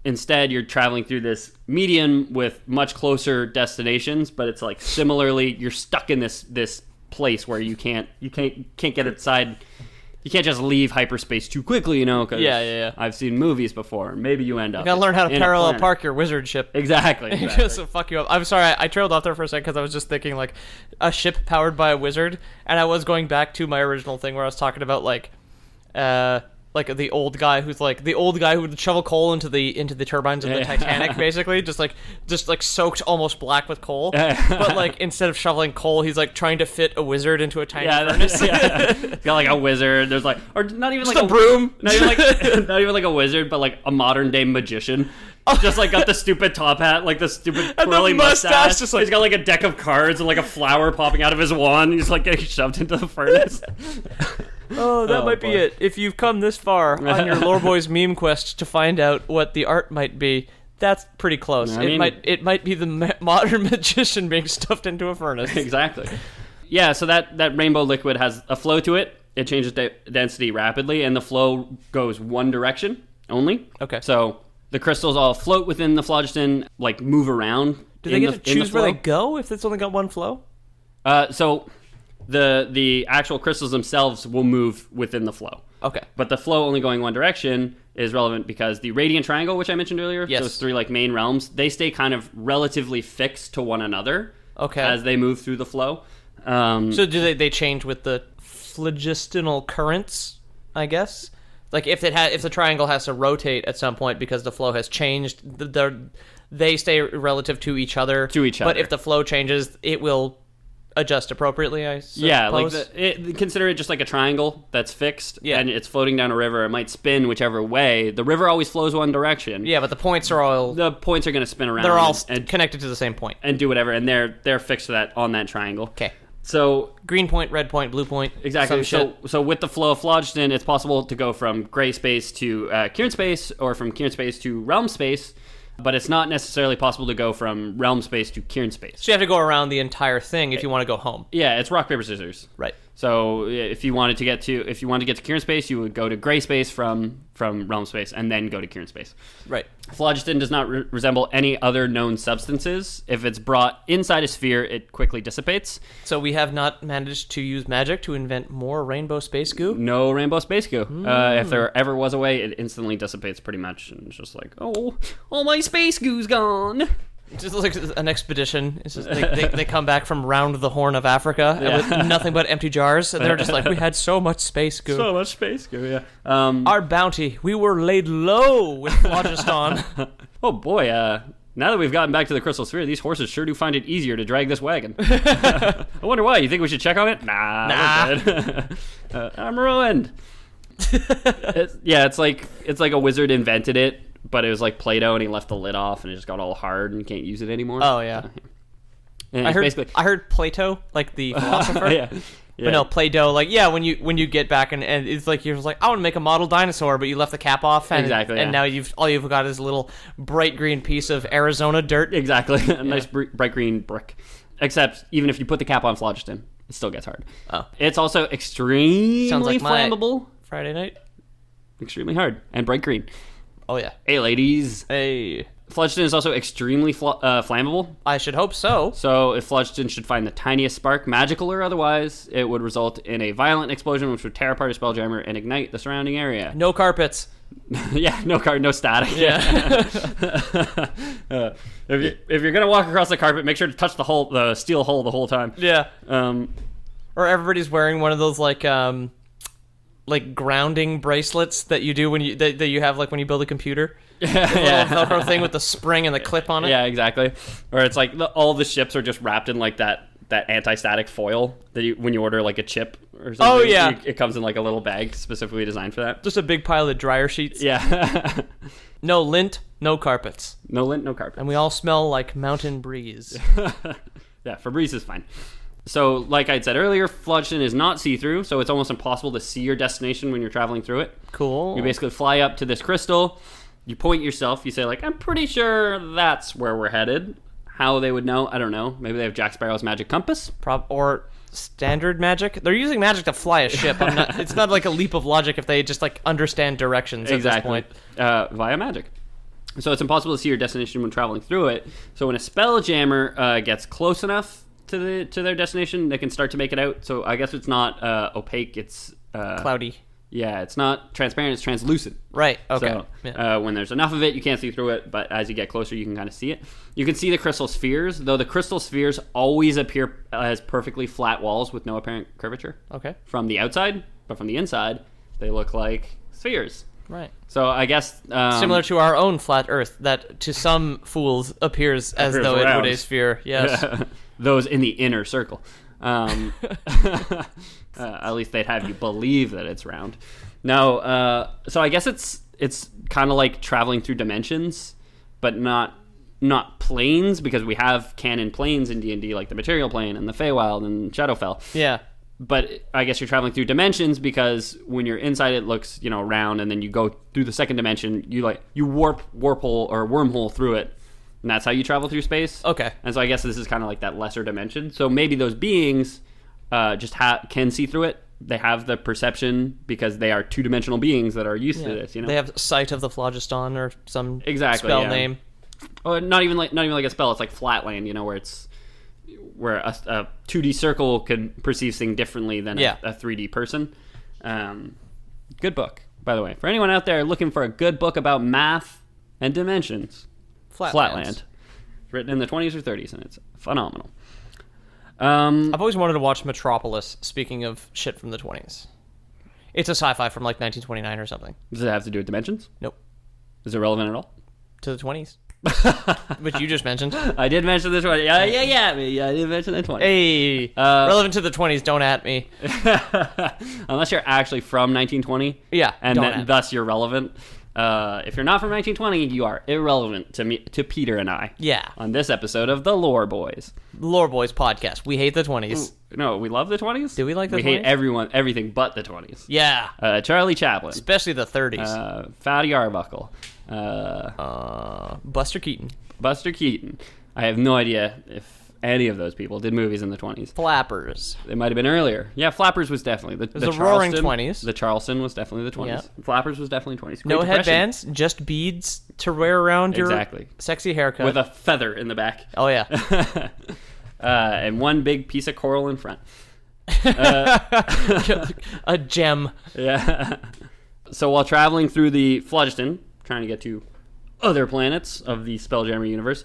Instead, you're traveling through this medium with much closer destinations, but it's like similarly you're stuck in this place where you can't get outside. You can't just leave hyperspace too quickly, you know, because yeah. I've seen movies before. Maybe you end up. You gotta learn how to parallel park your wizard ship. Exactly. Just to fuck you up. I'm sorry, I trailed off there for a second because I was just thinking like a ship powered by a wizard, and I was going back to my original thing where I was talking about like the old guy who would shovel coal into the turbines of the Titanic, basically, just like soaked almost black with coal. But like instead of shoveling coal, he's like trying to fit a wizard into a tiny furnace. He's got like a wizard. There's like, or not even just like a broom. Not even like a wizard, but like a modern day magician. Just like got the stupid top hat, like the stupid twirly mustache. Just like, he's got like a deck of cards and like a flower popping out of his wand. He's like getting shoved into the furnace. Oh, that might be it. If you've come this far on your Lore Boys meme quest to find out what the art might be, that's pretty close. I mean, it might be the modern magician being stuffed into a furnace. Exactly. Yeah, so that rainbow liquid has a flow to it. it changes density rapidly, and the flow goes one direction only. Okay. So the crystals all float within the phlogiston, like move around. Do they get to choose where they go if it's only got one flow? So the actual crystals themselves will move within the flow. Okay. But the flow only going one direction is relevant because the radiant triangle, which I mentioned earlier, yes. those 3 like main realms, they stay kind of relatively fixed to one another. Okay. As they move through the flow. So do they change with the phlogistonal currents, I guess? Like if the triangle has to rotate at some point because the flow has changed, they stay relative to each other. But if the flow changes, it will adjust appropriately, I suppose. Yeah, like consider it just like a triangle that's fixed, and it's floating down a river. It might spin whichever way. The river always flows one direction. Yeah, but the points are all going to spin around. They're all connected to the same point and do whatever, and they're fixed to that on that triangle. Okay. So green point, red point, blue point. Exactly. So with the flow of phlogiston, it's possible to go from gray space to Kieran space, or from Kieran space to realm space. But it's not necessarily possible to go from realm space to Kieran space. So you have to go around the entire thing if you want to go home. Yeah, it's rock, paper, scissors. Right. So if you wanted to get to Kieran space, you would go to gray space from realm space and then go to Kieran space. Right. Phlogiston does not resemble any other known substances. If it's brought inside a sphere, it quickly dissipates. So we have not managed to use magic to invent more rainbow space goo? No rainbow space goo. If there ever was a way, it instantly dissipates pretty much. And it's just like, oh, all my space goo's gone. Just like an expedition. It's just they come back from round the Horn of Africa with nothing but empty jars. And they're just like, we had so much space goo. So much space goo, yeah. Our bounty, we were laid low with phlogiston. Oh boy, now that we've gotten back to the crystal sphere, these horses sure do find it easier to drag this wagon. I wonder why. You think we should check on it? Nah. We're good. I'm ruined. It's like a wizard invented it, but it was like Play-Doh and he left the lid off and it just got all hard and you can't use it anymore. Oh, yeah. I heard Plato, like the philosopher. Yeah. But no, Play-Doh, like, yeah, when you get back and it's like, you're just like, I want to make a model dinosaur, but you left the cap off. And, exactly. And now all you've got is a little bright green piece of Arizona dirt. Exactly. A nice bright green brick. Except, even if you put the cap on phlogiston, it still gets hard. Oh. It's also extremely flammable. Friday night. Extremely hard. And bright green. Oh, yeah. Hey, ladies. Hey. Phlogiston is also extremely flammable. I should hope so. So if phlogiston should find the tiniest spark, magical or otherwise, it would result in a violent explosion which would tear apart a spelljammer and ignite the surrounding area. No carpets. Yeah, no static. Yeah. If you're gonna walk across the carpet, make sure to touch the steel hull the whole time. Yeah. Or everybody's wearing one of those like grounding bracelets that you do when you have like when you build a computer. Yeah. The little Velcro thing with the spring and the clip on it. Yeah, exactly. Or it's like all the ships are just wrapped in like that anti-static foil that when you order like a chip or something. Oh yeah, it comes in like a little bag specifically designed for that. Just a big pile of dryer sheets. Yeah. No lint, no carpets. No lint, no carpets. And we all smell like mountain breeze. Yeah, Febreze is fine. So, like I said earlier, phlogiston is not see-through, so it's almost impossible to see your destination when you're traveling through it. Cool. You basically fly up to this crystal, you point yourself, you say, like, I'm pretty sure that's where we're headed. How they would know, I don't know. Maybe they have Jack Sparrow's magic compass? Or standard magic? They're using magic to fly a ship. It's not like a leap of logic if they just, like, understand directions at this point. Via magic. So it's impossible to see your destination when traveling through it. So when a spelljammer gets close enough to their destination, they can start to make it out. So I guess it's not opaque, it's cloudy. Yeah, it's not transparent, it's translucent. Right, okay. So yeah. When there's enough of it, you can't see through it, but as you get closer, you can kind of see it. You can see the crystal spheres, though the crystal spheres always appear as perfectly flat walls with no apparent curvature. Okay. From the outside, but from the inside, they look like spheres. Right. So I guess similar to our own flat Earth, that to some fools appears as though it would a sphere. Yes. Yeah. Those in the inner circle. At least they'd have you believe that it's round. No. So I guess it's kind of like traveling through dimensions, but not planes, because we have canon planes in D&D, like the Material Plane and the Feywild and Shadowfell. Yeah. But I guess you're traveling through dimensions, because when you're inside, it looks, round, and then you go through the second dimension, you warp hole or wormhole through it, and that's how you travel through space. Okay. And so I guess this is kind of like that lesser dimension. So maybe those beings just can see through it, they have the perception because they are two-dimensional beings that are used to this. They have sight of the phlogiston or some exactly, spell name. Oh, not even like a spell. It's like Flatland, where a 2D circle could perceive things differently than a 3D person. Good book, by the way. For anyone out there looking for a good book about math and dimensions, Flatland. Written in the 20s or 30s, and it's phenomenal. I've always wanted to watch Metropolis, speaking of shit from the 20s. It's a sci-fi from like 1929 or something. Does it have to do with dimensions? Nope. Is it relevant at all? To the 20s. Which you just mentioned. I did mention the 20s. Yeah, I did mention the 20s. Hey, relevant to the 20s, don't at me. Unless you're actually from 1920. Yeah, and then thus you're relevant. If you're not from 1920, you are irrelevant to Peter and I. Yeah. On this episode of The Lore Boys. Lore Boys podcast. We hate the 20s. Ooh, no, we love the 20s. Do we like the 20s? We hate everything but the 20s. Yeah. Charlie Chaplin. Especially the 30s. Fatty Arbuckle. Buster Keaton. I have no idea if any of those people did movies in the 20s. Flappers. They might have been earlier. Yeah, Flappers was definitely the roaring 20s. The Charleston was definitely the 20s. Yeah. Flappers was definitely 20s. Great no Depression. headbands, just beads to wear around your sexy haircut. With a feather in the back. Oh, yeah. And one big piece of coral in front. A gem. Yeah. So while traveling through the phlogiston, trying to get to other planets of the Spelljammer universe,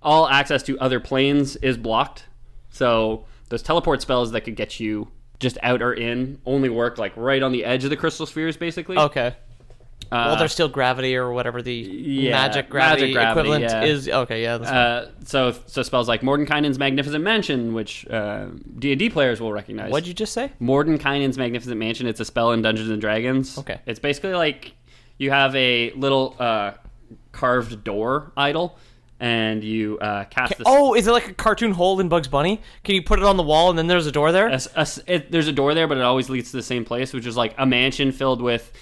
all access to other planes is blocked. So those teleport spells that could get you just out or in only work like right on the edge of the crystal spheres, basically. Okay. Well, there's still gravity or whatever the magic gravity equivalent is. Okay, yeah. That's so spells like Mordenkainen's Magnificent Mansion, which D&D players will recognize. What'd you just say? Mordenkainen's Magnificent Mansion. It's a spell in Dungeons and Dragons. Okay. It's basically like you have a little carved door idol, and you cast this. Oh, is it like a cartoon hole in Bugs Bunny? Can you put it on the wall and then there's a door there? There's a door there, but it always leads to the same place, which is like a mansion filled with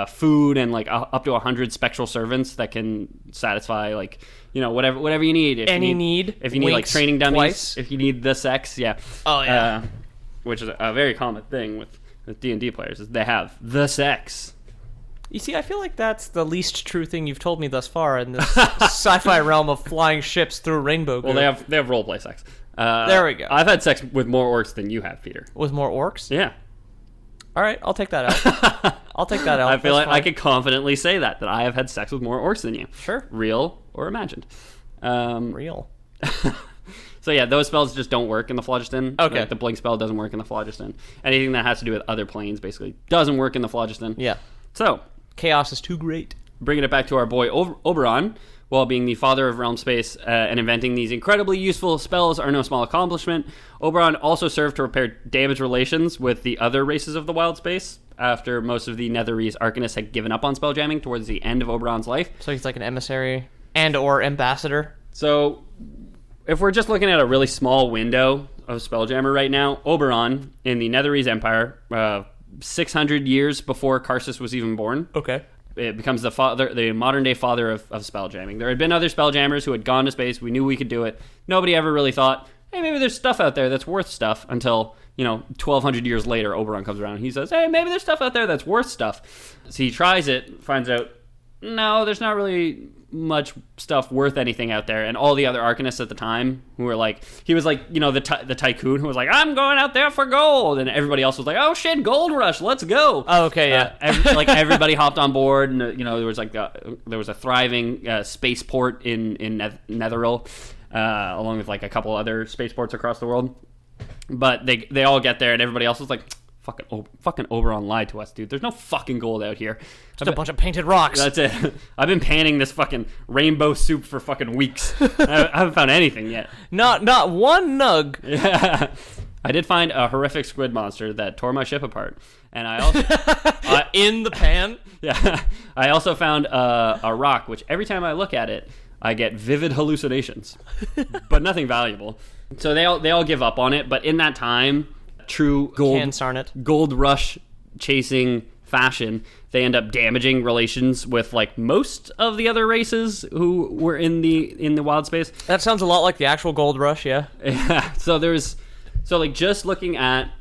food and like up to 100 spectral servants that can satisfy like whatever you need. If you need like training dummies, twice. If you need the sex, yeah. Oh yeah. Which is a very common thing with D&D players is they have the sex. You see, I feel like that's the least true thing you've told me thus far in this sci-fi realm of flying ships through rainbow. Well, they have roleplay sex. There we go. I've had sex with more orcs than you have, Peter. With more orcs? Yeah. All right, I'll take that out. I feel like I could confidently say that I have had sex with more orcs than you. Sure. Real or imagined. Real. So yeah, those spells just don't work in the phlogiston. Okay. Like the blink spell doesn't work in the phlogiston. Anything that has to do with other planes basically doesn't work in the phlogiston. Yeah. So chaos is too great. Bringing it back to our boy Oberon, while being the father of realm space and inventing these incredibly useful spells are no small accomplishment, Oberon also served to repair damaged relations with the other races of the wild space after most of the Netherese arcanists had given up on spelljamming towards the end of Oberon's life. So he's like an emissary and or ambassador. So if we're just looking at a really small window of Spelljammer right now, Oberon in the Netherese Empire, 600 years before Karsus was even born. Okay. It becomes the modern day father of spelljamming. There had been other spelljammers who had gone to space. We knew we could do it. Nobody ever really thought, hey, maybe there's stuff out there that's worth stuff until, 1,200 years later, Oberon comes around and he says, hey, maybe there's stuff out there that's worth stuff. So he tries it, finds out, no, there's not really much stuff worth anything out there. And all the other arcanists at the time who were like, he was like, the tycoon who was like, I'm going out there for gold. And everybody else was like, oh shit, gold rush, let's go. Oh, okay, yeah. Everybody hopped on board, and there was a thriving spaceport in Netheril, along with like a couple other spaceports across the world. But they all get there, and everybody else was like, fucking Oberon lied to us, dude. There's no fucking gold out here. Just a bunch of painted rocks. That's it. I've been panning this fucking rainbow soup for fucking weeks. I haven't found anything yet. Not one nug. Yeah. I did find a horrific squid monster that tore my ship apart. And I also... in the pan? Yeah. I also found a rock, which every time I look at it, I get vivid hallucinations. But nothing valuable. So they all give up on it, but in that time... true gold rush chasing fashion, they end up damaging relations with like most of the other races who were in the wild space. That sounds a lot like the actual gold rush, yeah. Yeah. So just looking at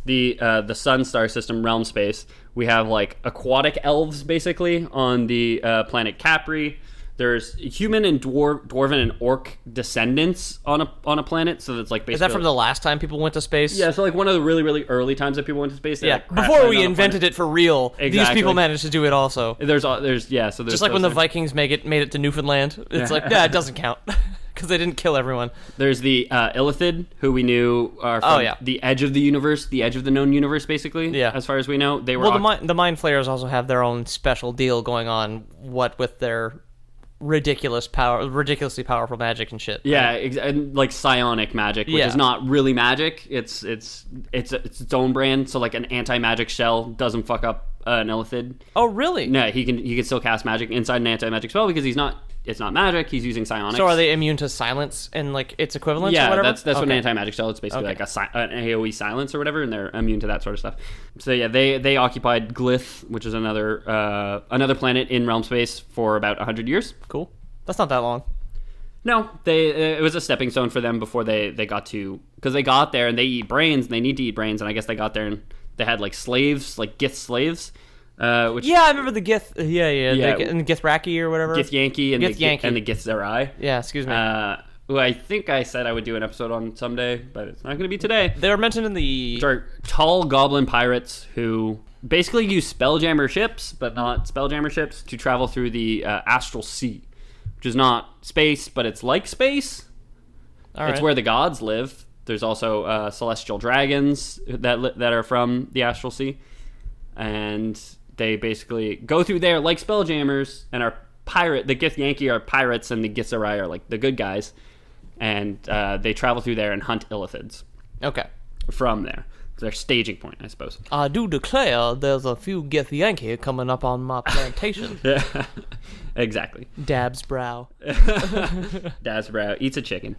the sun star system realm space, we have like aquatic elves basically on the planet Capri. There's human and dwarven and orc descendants on a planet, so that's like basically. Is that from the last time people went to space? Yeah, so like one of the really, really early times that people went to space. They, Yeah, like, crashed before landed we on a invented planet. it for real, these Exactly. people managed to do it also. There's so there's Just like when the Vikings made it to Newfoundland. It's like, yeah, it doesn't count. Because they didn't kill everyone. There's the Illithid, who we knew are from the edge of the universe, the edge of the known universe, basically. Yeah. As far as we know, they were. Well, the Mind Flayers also have their own special deal going on. What with their ridiculously powerful magic and shit. Yeah, right? and like psionic magic, which is not really magic. It's its own brand. So like an anti-magic shell doesn't fuck up an Illithid. Oh, really? No, he can still cast magic inside an anti-magic spell because it's not magic. He's using psionics. So are they immune to silence and like its equivalent? Yeah, or whatever? that's what an anti-magic shell. It's basically like an AoE silence or whatever, and they're immune to that sort of stuff. So yeah, they occupied Glyph, which is another planet in realm space, for about 100 years. Cool. That's not that long. No, it was a stepping stone for them before they got to, because they got there and they eat brains and they need to eat brains, and I guess they got there and they had like slaves, like Gith slaves. Which, yeah, I remember the Gith. Yeah. And the Githraki or whatever. Githyanki and Githyanki. and the Githzerai. Yeah, excuse me. Who I think I said I would do an episode on someday, but it's not going to be today. They were mentioned in the... Which are tall goblin pirates who basically use Spelljammer ships, but not Spelljammer ships, to travel through the astral sea, which is not space, but it's like space. All right. It's where the gods live. There's also celestial dragons that are from the astral sea, and they basically go through there like Spelljammers, and are the Githyanki are pirates, and the Githzerai are like the good guys, and they travel through there and hunt Illithids. Okay. From there. Their staging point, I suppose. I do declare there's a few Githyanki coming up on my plantation. Yeah, exactly. Dab's brow. Dad's brow eats a chicken.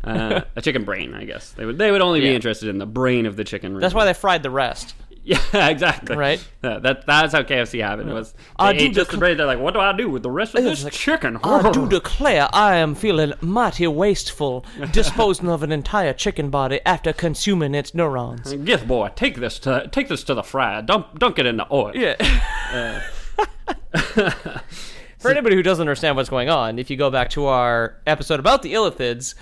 A chicken brain, I guess. They would only be interested in the brain of the chicken. That's why they fried the rest. Yeah, exactly. Right? That's how KFC happened. It was they ate just the brain. They're like, what do I do with the rest of this chicken? I do declare I am feeling mighty wasteful, disposing of an entire chicken body after consuming its neurons. Gith boy, take this to the fryer. Dunk it in the oil. Yeah. For anybody who doesn't understand what's going on, if you go back to our episode about the Illithids,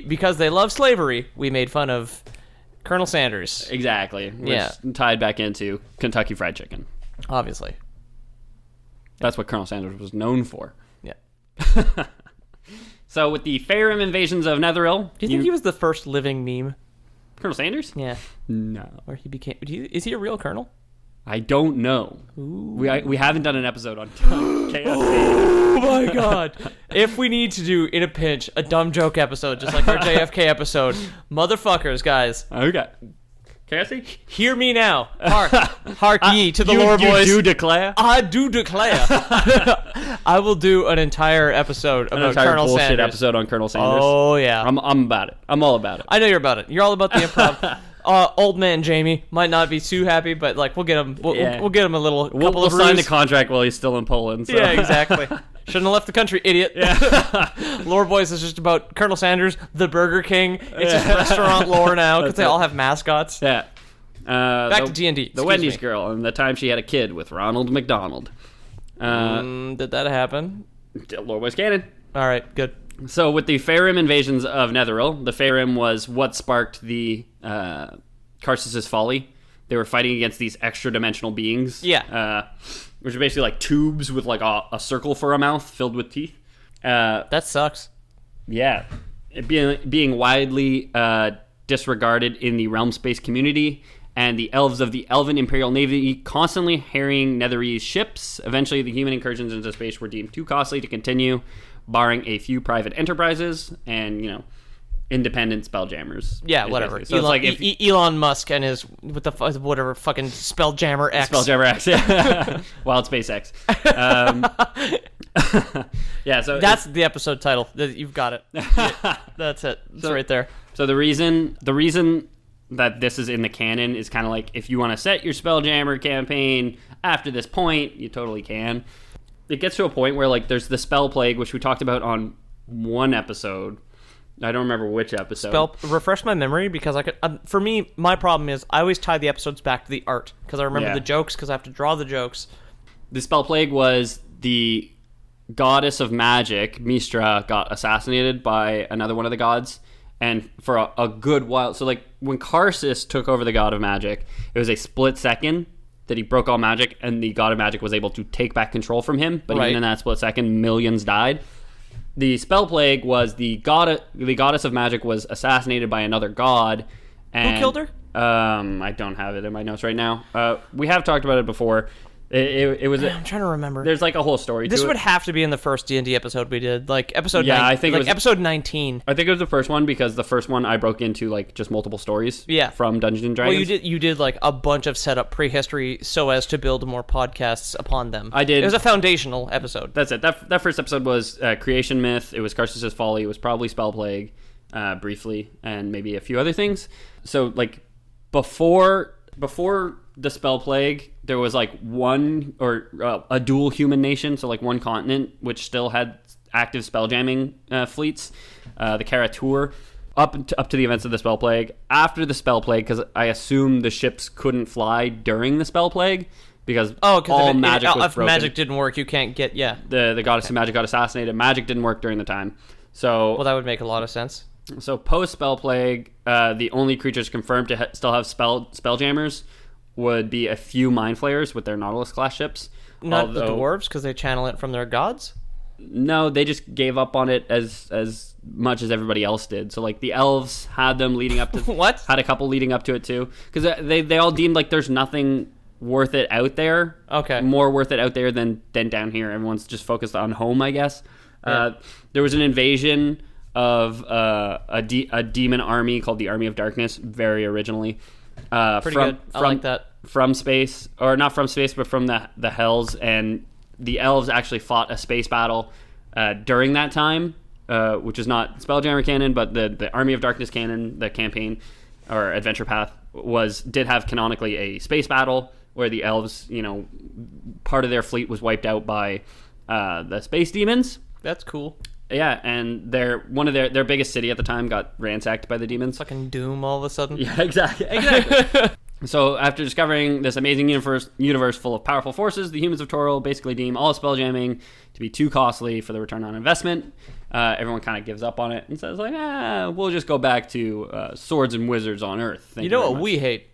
because they love slavery, we made fun of Colonel Sanders. Exactly. Which tied back into Kentucky Fried Chicken. Obviously. That's what Colonel Sanders was known for. Yeah. So with the Faerun invasions of Netheril... Do you think he was the first living meme? Colonel Sanders? Yeah. No. Or he became... Is he a real colonel? I don't know. We haven't done an episode on KFC. Oh my god. If we need to do, in a pinch, a dumb joke episode, just like our JFK episode, motherfuckers, guys. Okay. KFC? Hear me now. Hark ye to the lore boys. You do declare? I do declare. I will do an entire episode about Colonel bullshit Sanders. Episode on Colonel Sanders. Oh, yeah. I'm about it. I'm all about it. I know you're about it. You're all about the improv. Old man Jamie might not be too happy, but like we'll get him. We'll get him a little. We'll sign the contract while he's still in Poland. So. Yeah, exactly. Shouldn't have left the country, idiot. Yeah. Lore Boys is just about Colonel Sanders, the Burger King. It's just restaurant lore now because they all have mascots. Yeah. Back to D&D. The Wendy's girl and the time she had a kid with Ronald McDonald. Did that happen? Lore Boys canon. All right, good. So with the Faerun invasions of Netheril, the Faerun was what sparked the Karsus' Folly. They were fighting against these extra-dimensional beings. Yeah. Which are basically like tubes with like a circle for a mouth filled with teeth. That sucks. Yeah. It being widely disregarded in the realm space community, and the elves of the Elven Imperial Navy constantly harrying Netherese ships. Eventually, the human incursions into space were deemed too costly to continue, barring a few private enterprises and, independent Spelljammers. Yeah, whatever. So Elon, it's like Elon Musk and his whatever fucking Spelljammer X. Spelljammer X, yeah. Wild Space X. Yeah, so that's the episode title. You've got it. That's it. It's right there. So the reason that this is in the canon is kind of like, if you want to set your Spelljammer campaign after this point, you totally can. It gets to a point where like there's the spell plague, which we talked about on one episode, I don't remember which episode. Refresh my memory, because I could. For me, my problem is I always tie the episodes back to the art, because I remember the jokes, because I have to draw the jokes. The spell plague was the goddess of magic, Mistra, got assassinated by another one of the gods, and for a good while. So like when Karsus took over the god of magic, it was a split second that he broke all magic, and the god of magic was able to take back control from him. But even in that split second, millions died. The spell plague was the goddess of magic was assassinated by another god. And, who killed her? I don't have it in my notes right now. We have talked about it before. It was. I'm trying to remember. There's like a whole story. This to would it. have to be in the first D&D episode we did, like episode. Yeah, 9, I think like it was episode 19. I think it was the first one, because the first one I broke into like just multiple stories. Yeah. From Dungeons and Dragons. Well, you did like a bunch of setup prehistory so as to build more podcasts upon them. I did. It was a foundational episode. That's it. That first episode was creation myth. It was Karsus' folly. It was probably spell plague, briefly, and maybe a few other things. So like before the spell plague, there was like one or a dual human nation, so like one continent which still had active spelljamming fleets, the Karatur, up to the events of the spell plague. After the spell plague, because I assume the ships couldn't fly during the spell plague, because all magic was broken. If magic didn't work, you can't get the goddess of magic got assassinated. Magic didn't work during the time, so that would make a lot of sense. So post spell plague, the only creatures confirmed to still have spelljammers would be a few mind flayers with their Nautilus class ships. Not the dwarves, because they channel it from their gods? No, they just gave up on it as much as everybody else did. So like the elves had them leading up to what? Had a couple leading up to it too, because they all deemed like there's nothing worth it out there. Okay. More worth it out there than down here. Everyone's just focused on home, I guess. Yeah. There was an invasion of a demon army called the Army of Darkness, very originally. Pretty good. I like that. From space, or not from space, but from the Hells, and the elves actually fought a space battle during that time, which is not Spelljammer canon, but the Army of Darkness canon, the campaign or adventure path did have canonically a space battle where the elves, part of their fleet was wiped out by the space demons. That's cool. Yeah, and one of their biggest city at the time got ransacked by the demons. Fucking Doom all of a sudden. Yeah, exactly. So after discovering this amazing universe full of powerful forces, the humans of Toril basically deem all spelljamming to be too costly for the return on investment. Everyone kind of gives up on it and says like, we'll just go back to swords and wizards on Earth. Thank you know what much. we hate?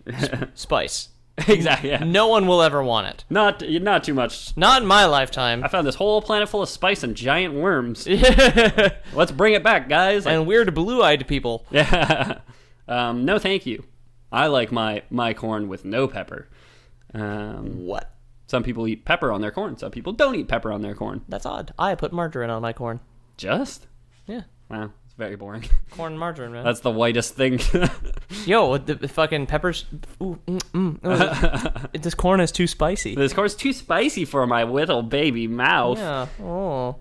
Spice. Exactly. Yeah. No one will ever want it. Not too much. Not in my lifetime. I found this whole planet full of spice and giant worms. Let's bring it back, guys. And weird blue-eyed people. Yeah. No, thank you. I like my corn with no pepper. What? Some people eat pepper on their corn. Some people don't eat pepper on their corn. That's odd. I put margarine on my corn. Just? Yeah. Wow. Very boring. Corn and margarine, man. That's the whitest thing. Yo, the fucking peppers. Ooh, this corn is too spicy. This corn's too spicy for my little baby mouth. Yeah. Oh.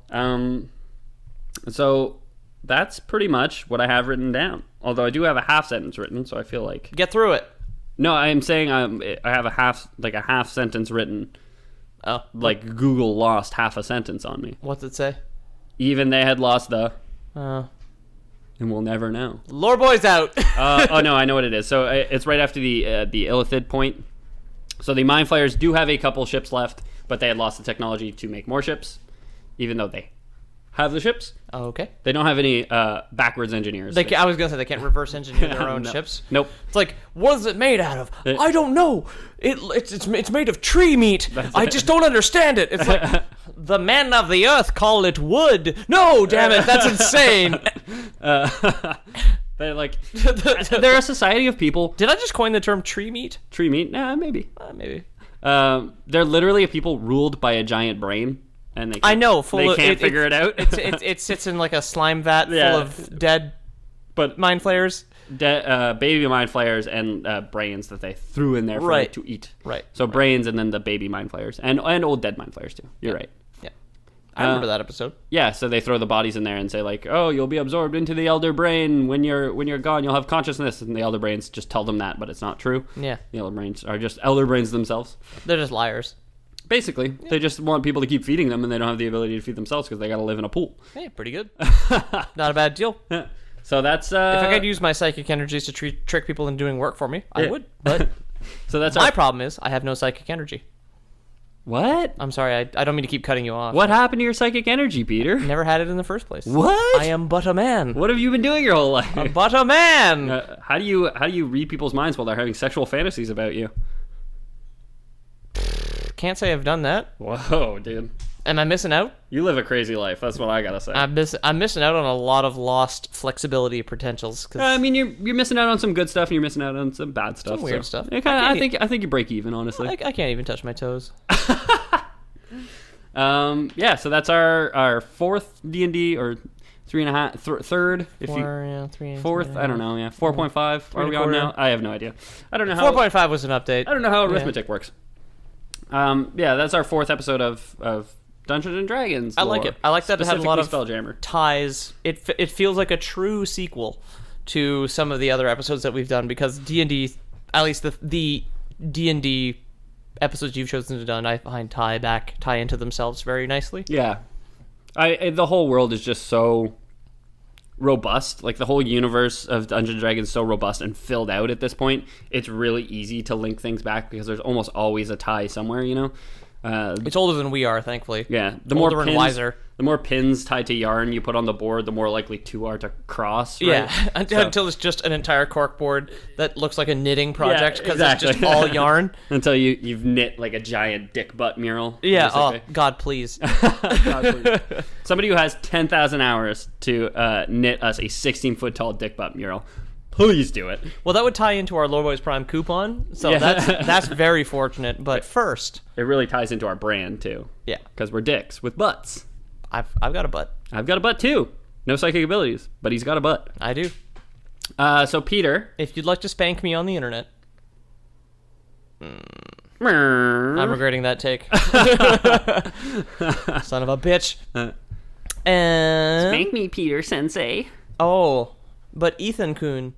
So that's pretty much what I have written down. Although I do have a half sentence written, so I feel like get through it. No, I am saying I have a half sentence written. Oh. Like Google lost half a sentence on me. What's it say? Even they had lost and we'll never know. Lore Boy's out. Oh no, I know what it is. So it's right after the Illithid point. So the Mind Flayers do have a couple ships left, but they had lost the technology to make more ships, even though they have the ships. Oh, okay. They don't have any backwards engineers. I was gonna say they can't reverse engineer their own ships. Nope. It's like, what is it made out of? I don't know. It's made of tree meat. I just don't understand it. It's like the men of the earth call it wood. No, damn it, that's insane. They're a society of people. Did I just coin the term tree meat? Tree meat? Nah, maybe. Maybe. They're literally a people ruled by a giant brain. And they can't figure it out. It sits in like a slime vat full of dead mind flayers. Baby mind flayers and brains that they threw in there for it to eat. Right. So brains and then the baby mind flayers. And old dead mind flayers too. You're right. Yeah. I remember that episode. Yeah, so they throw the bodies in there and say like, oh, you'll be absorbed into the elder brain. When you're gone, you'll have consciousness. And the elder brains just tell them that, but it's not true. Yeah. The elder brains are just elder brains themselves. They're just liars. Basically, they just want people to keep feeding them, and they don't have the ability to feed themselves because they got to live in a pool. Hey, pretty good. Not a bad deal. So that's If I could use my psychic energies to trick people into doing work for me, I would. But so that's my problem is I have no psychic energy. What? I'm sorry, I don't mean to keep cutting you off. What happened to your psychic energy, Peter? Never had it in the first place. What? I am but a man. What have you been doing your whole life? I'm but a man. How do you read people's minds while they're having sexual fantasies about you? Can't say I've done that. Whoa, dude. Am I missing out? You live a crazy life. That's what I gotta say. I'm missing out on a lot of lost flexibility potentials. I mean, you're missing out on some good stuff, and you're missing out on some bad stuff. Some weird stuff. I think you break even, honestly. I can't even touch my toes. Yeah. So that's our fourth D&D or 3.5 third. Fourth. I don't know. Yeah, 4.5. Are we on now? I have no idea. I don't know how. 4.5 was an update. I don't know how arithmetic works. Yeah, that's our fourth episode of Dungeons and Dragons. I like it. I like that it had a lot of Spelljammer ties. It feels like a true sequel to some of the other episodes that we've done because D&D, at least the D&D episodes you've chosen to done, I find tie into themselves very nicely. Yeah, the whole world is just so robust. Like the whole universe of Dungeons and Dragons is so robust and filled out at this point. It's really easy to link things back because there's almost always a tie somewhere. You know. It's older than we are, thankfully. Yeah, older and wiser. The more pins tied to yarn you put on the board, the more likely two are to cross. Right? Yeah, until it's just an entire cork board that looks like a knitting project because it's just all yarn. Until you've knit like a giant dick butt mural. Yeah. Basically. Oh God, please. God, please. Somebody who has 10,000 hours to knit us a 16-foot tall dick butt mural. Please do it. Well, that would tie into our Lore Boys Prime coupon, so that's very fortunate. But first, it really ties into our brand too. Yeah, because we're dicks with butts. I've got a butt. I've got a butt too. No psychic abilities, but he's got a butt. I do. So Peter, if you'd like to spank me on the internet, I'm regretting that take. Son of a bitch. And spank me, Peter Sensei. Oh. But Ethan Kuhn,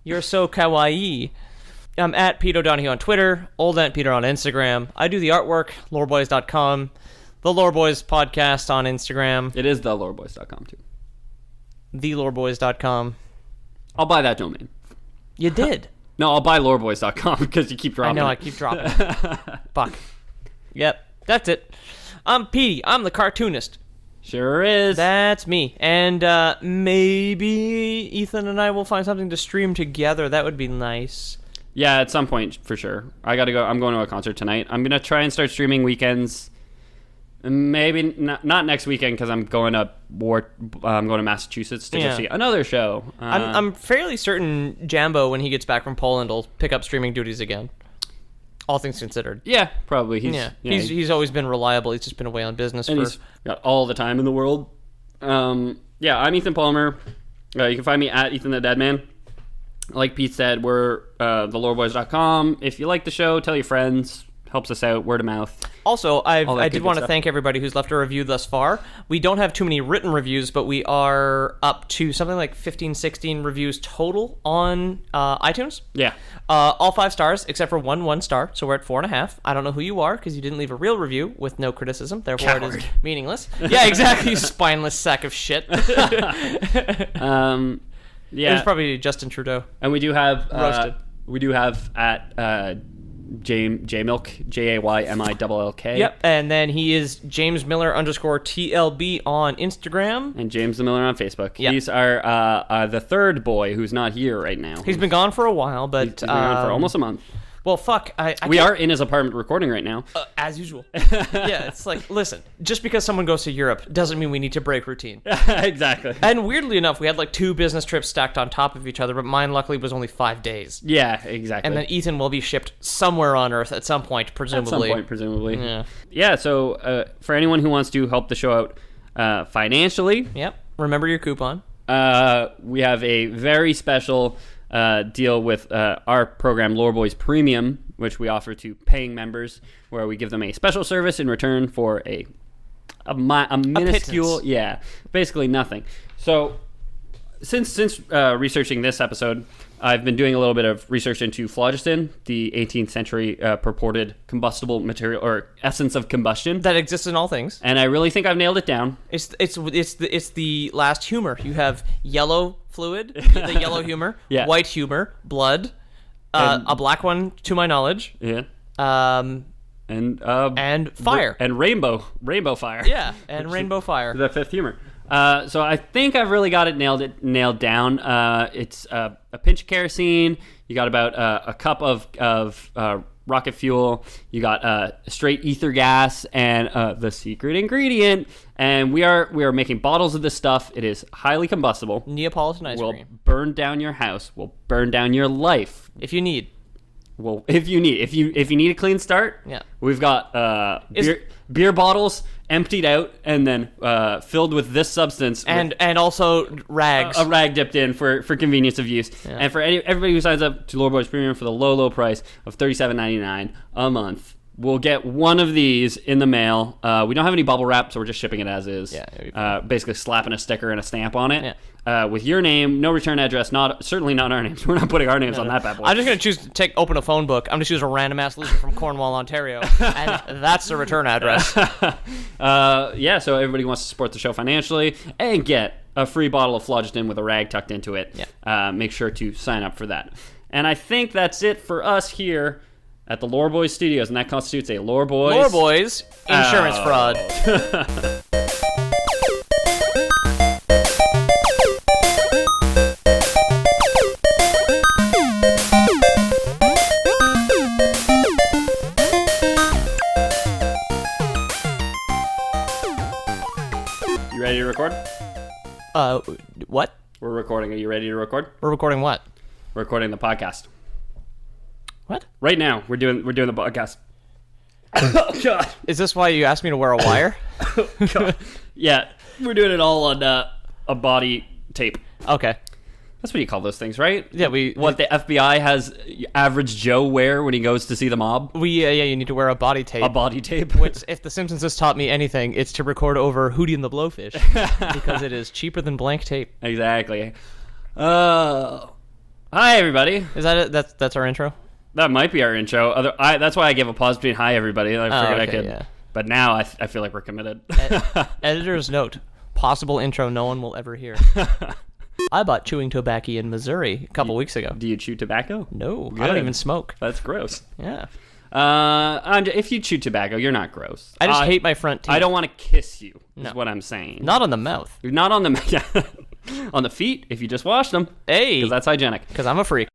you're so kawaii. I'm at Pete O'Donohue on Twitter, Old Aunt Peter on Instagram. I do the artwork, loreboys.com. The Lore Boys podcast on Instagram. It is theloreboys.com too. Theloreboys.com. I'll buy that domain. You did. No, I'll buy loreboys.com because you keep dropping I know, I keep dropping. Fuck. Yep, that's it. I'm Petey. I'm the cartoonist. Sure is. That's me. And maybe Ethan and I will find something to stream together. That would be nice. Yeah, at some point, for sure. I gotta go. I'm going to a concert tonight. I'm gonna try and start streaming weekends. Maybe not next weekend because I'm going to Massachusetts to go see another show. I'm fairly certain Jambo, when he gets back from Poland, will pick up streaming duties again. All things considered. Yeah, probably. He's always been reliable. He's just been away on business. And he's got all the time in the world. Yeah, I'm Ethan Palmer. You can find me at Ethan the Deadman. Like Pete said, we're theloreboys.com. If you like the show, tell your friends. Helps us out, word of mouth. Also, I did want to thank everybody who's left a review thus far. We don't have too many written reviews, but we are up to something like 15, 16 reviews total on iTunes. Yeah. All 5 stars, except for 1 star, so we're at 4.5. I don't know who you are, because you didn't leave a real review with no criticism, therefore Coward. It is meaningless. Yeah, exactly, you spineless sack of shit. Yeah. It was probably Justin Trudeau. And we do have... Roasted. We do have at... Jaymilk, JAYMILLK. Yep, and then he is James Miller _TLB on Instagram. And James the Miller on Facebook. Yep. He's our the third boy who's not here right now. He's been gone for a while, but... He's been gone for almost a month. Well, fuck. We are in his apartment recording right now. As usual. Yeah, it's like, listen, just because someone goes to Europe doesn't mean we need to break routine. Exactly. And weirdly enough, we had like 2 business trips stacked on top of each other, but mine luckily was only 5 days. Yeah, exactly. And then Ethan will be shipped somewhere on Earth at some point, presumably. Yeah. Yeah, so for anyone who wants to help the show out financially... Yep. Remember your coupon. We have a very special... deal with our program Lore Boys Premium, which we offer to paying members, where we give them a special service in return for a minuscule, basically nothing. So since researching this episode, I've been doing a little bit of research into phlogiston, the 18th century purported combustible material or essence of combustion That exists in all things. and I really think I've nailed it down. It's the last humor. You have yellow fluid, the yellow humor, Yeah. white humor, blood, a black one to my knowledge, Yeah. and And fire. and rainbow fire. Yeah, and rainbow fire. The fifth humor. So I think I've really got it nailed down. It's a pinch of kerosene. You got about a cup of rocket fuel. You got straight ether gas and the secret ingredient. And we are making bottles of this stuff. It is highly combustible. Neapolitan ice Will cream. burn down your house. Will burn down your life. If you need. Well, if you need a clean start, Yeah. we've got beer bottles emptied out and then filled with this substance And also rags. a rag dipped in for convenience of use. Yeah. And for everybody who signs up to Lore Boys Premium for the low price of $37.99 a month, we'll get one of these in the mail. We don't have any bubble wrap, so we're just shipping it as is. Yeah, basically slapping a sticker and a stamp on it. With your name, no return address, certainly not our names. We're not putting our names on that bad boy. I'm just going to choose to open a phone book. I'm just choose a random ass loser from Cornwall, Ontario. And that's the return address. Yeah, so everybody wants to support the show financially and get a free bottle of phlogiston with a rag tucked into it. Yeah. Make sure to sign up for that. And I think that's it for us here at the Lore Boys Studios, and that constitutes a Lore Boys... Lore Boys, insurance fraud. You ready to record? What? We're recording. Are you ready to record? We're recording what? We're recording the podcast. What? Right now, we're doing the podcast. Oh, God. Is this why you asked me to wear a wire? God. Yeah, we're doing it all on a body tape. Okay. That's what you call those things, right? Yeah, What the FBI has average Joe wear when he goes to see the mob? you need to wear a body tape. A body tape. Which, if The Simpsons has taught me anything, it's to record over Hootie and the Blowfish because it is cheaper than blank tape. Exactly. Hi, everybody. Is that it? That's our intro. That might be our intro. That's why I gave a pause between hi, everybody. I figured I okay, could. yeah. But now I feel like we're committed. Editor's note: possible intro no one will ever hear. I bought chewing tobacco in Missouri a couple weeks ago. Do you chew tobacco? No, Good. I don't even smoke. That's gross. Yeah. If you chew tobacco, you're not gross. I just hate my front teeth. I don't want to kiss you. No. Is what I'm saying. Not on the mouth. Not on the on the feet if you just wash them. Hey, Because that's hygienic. because I'm a freak.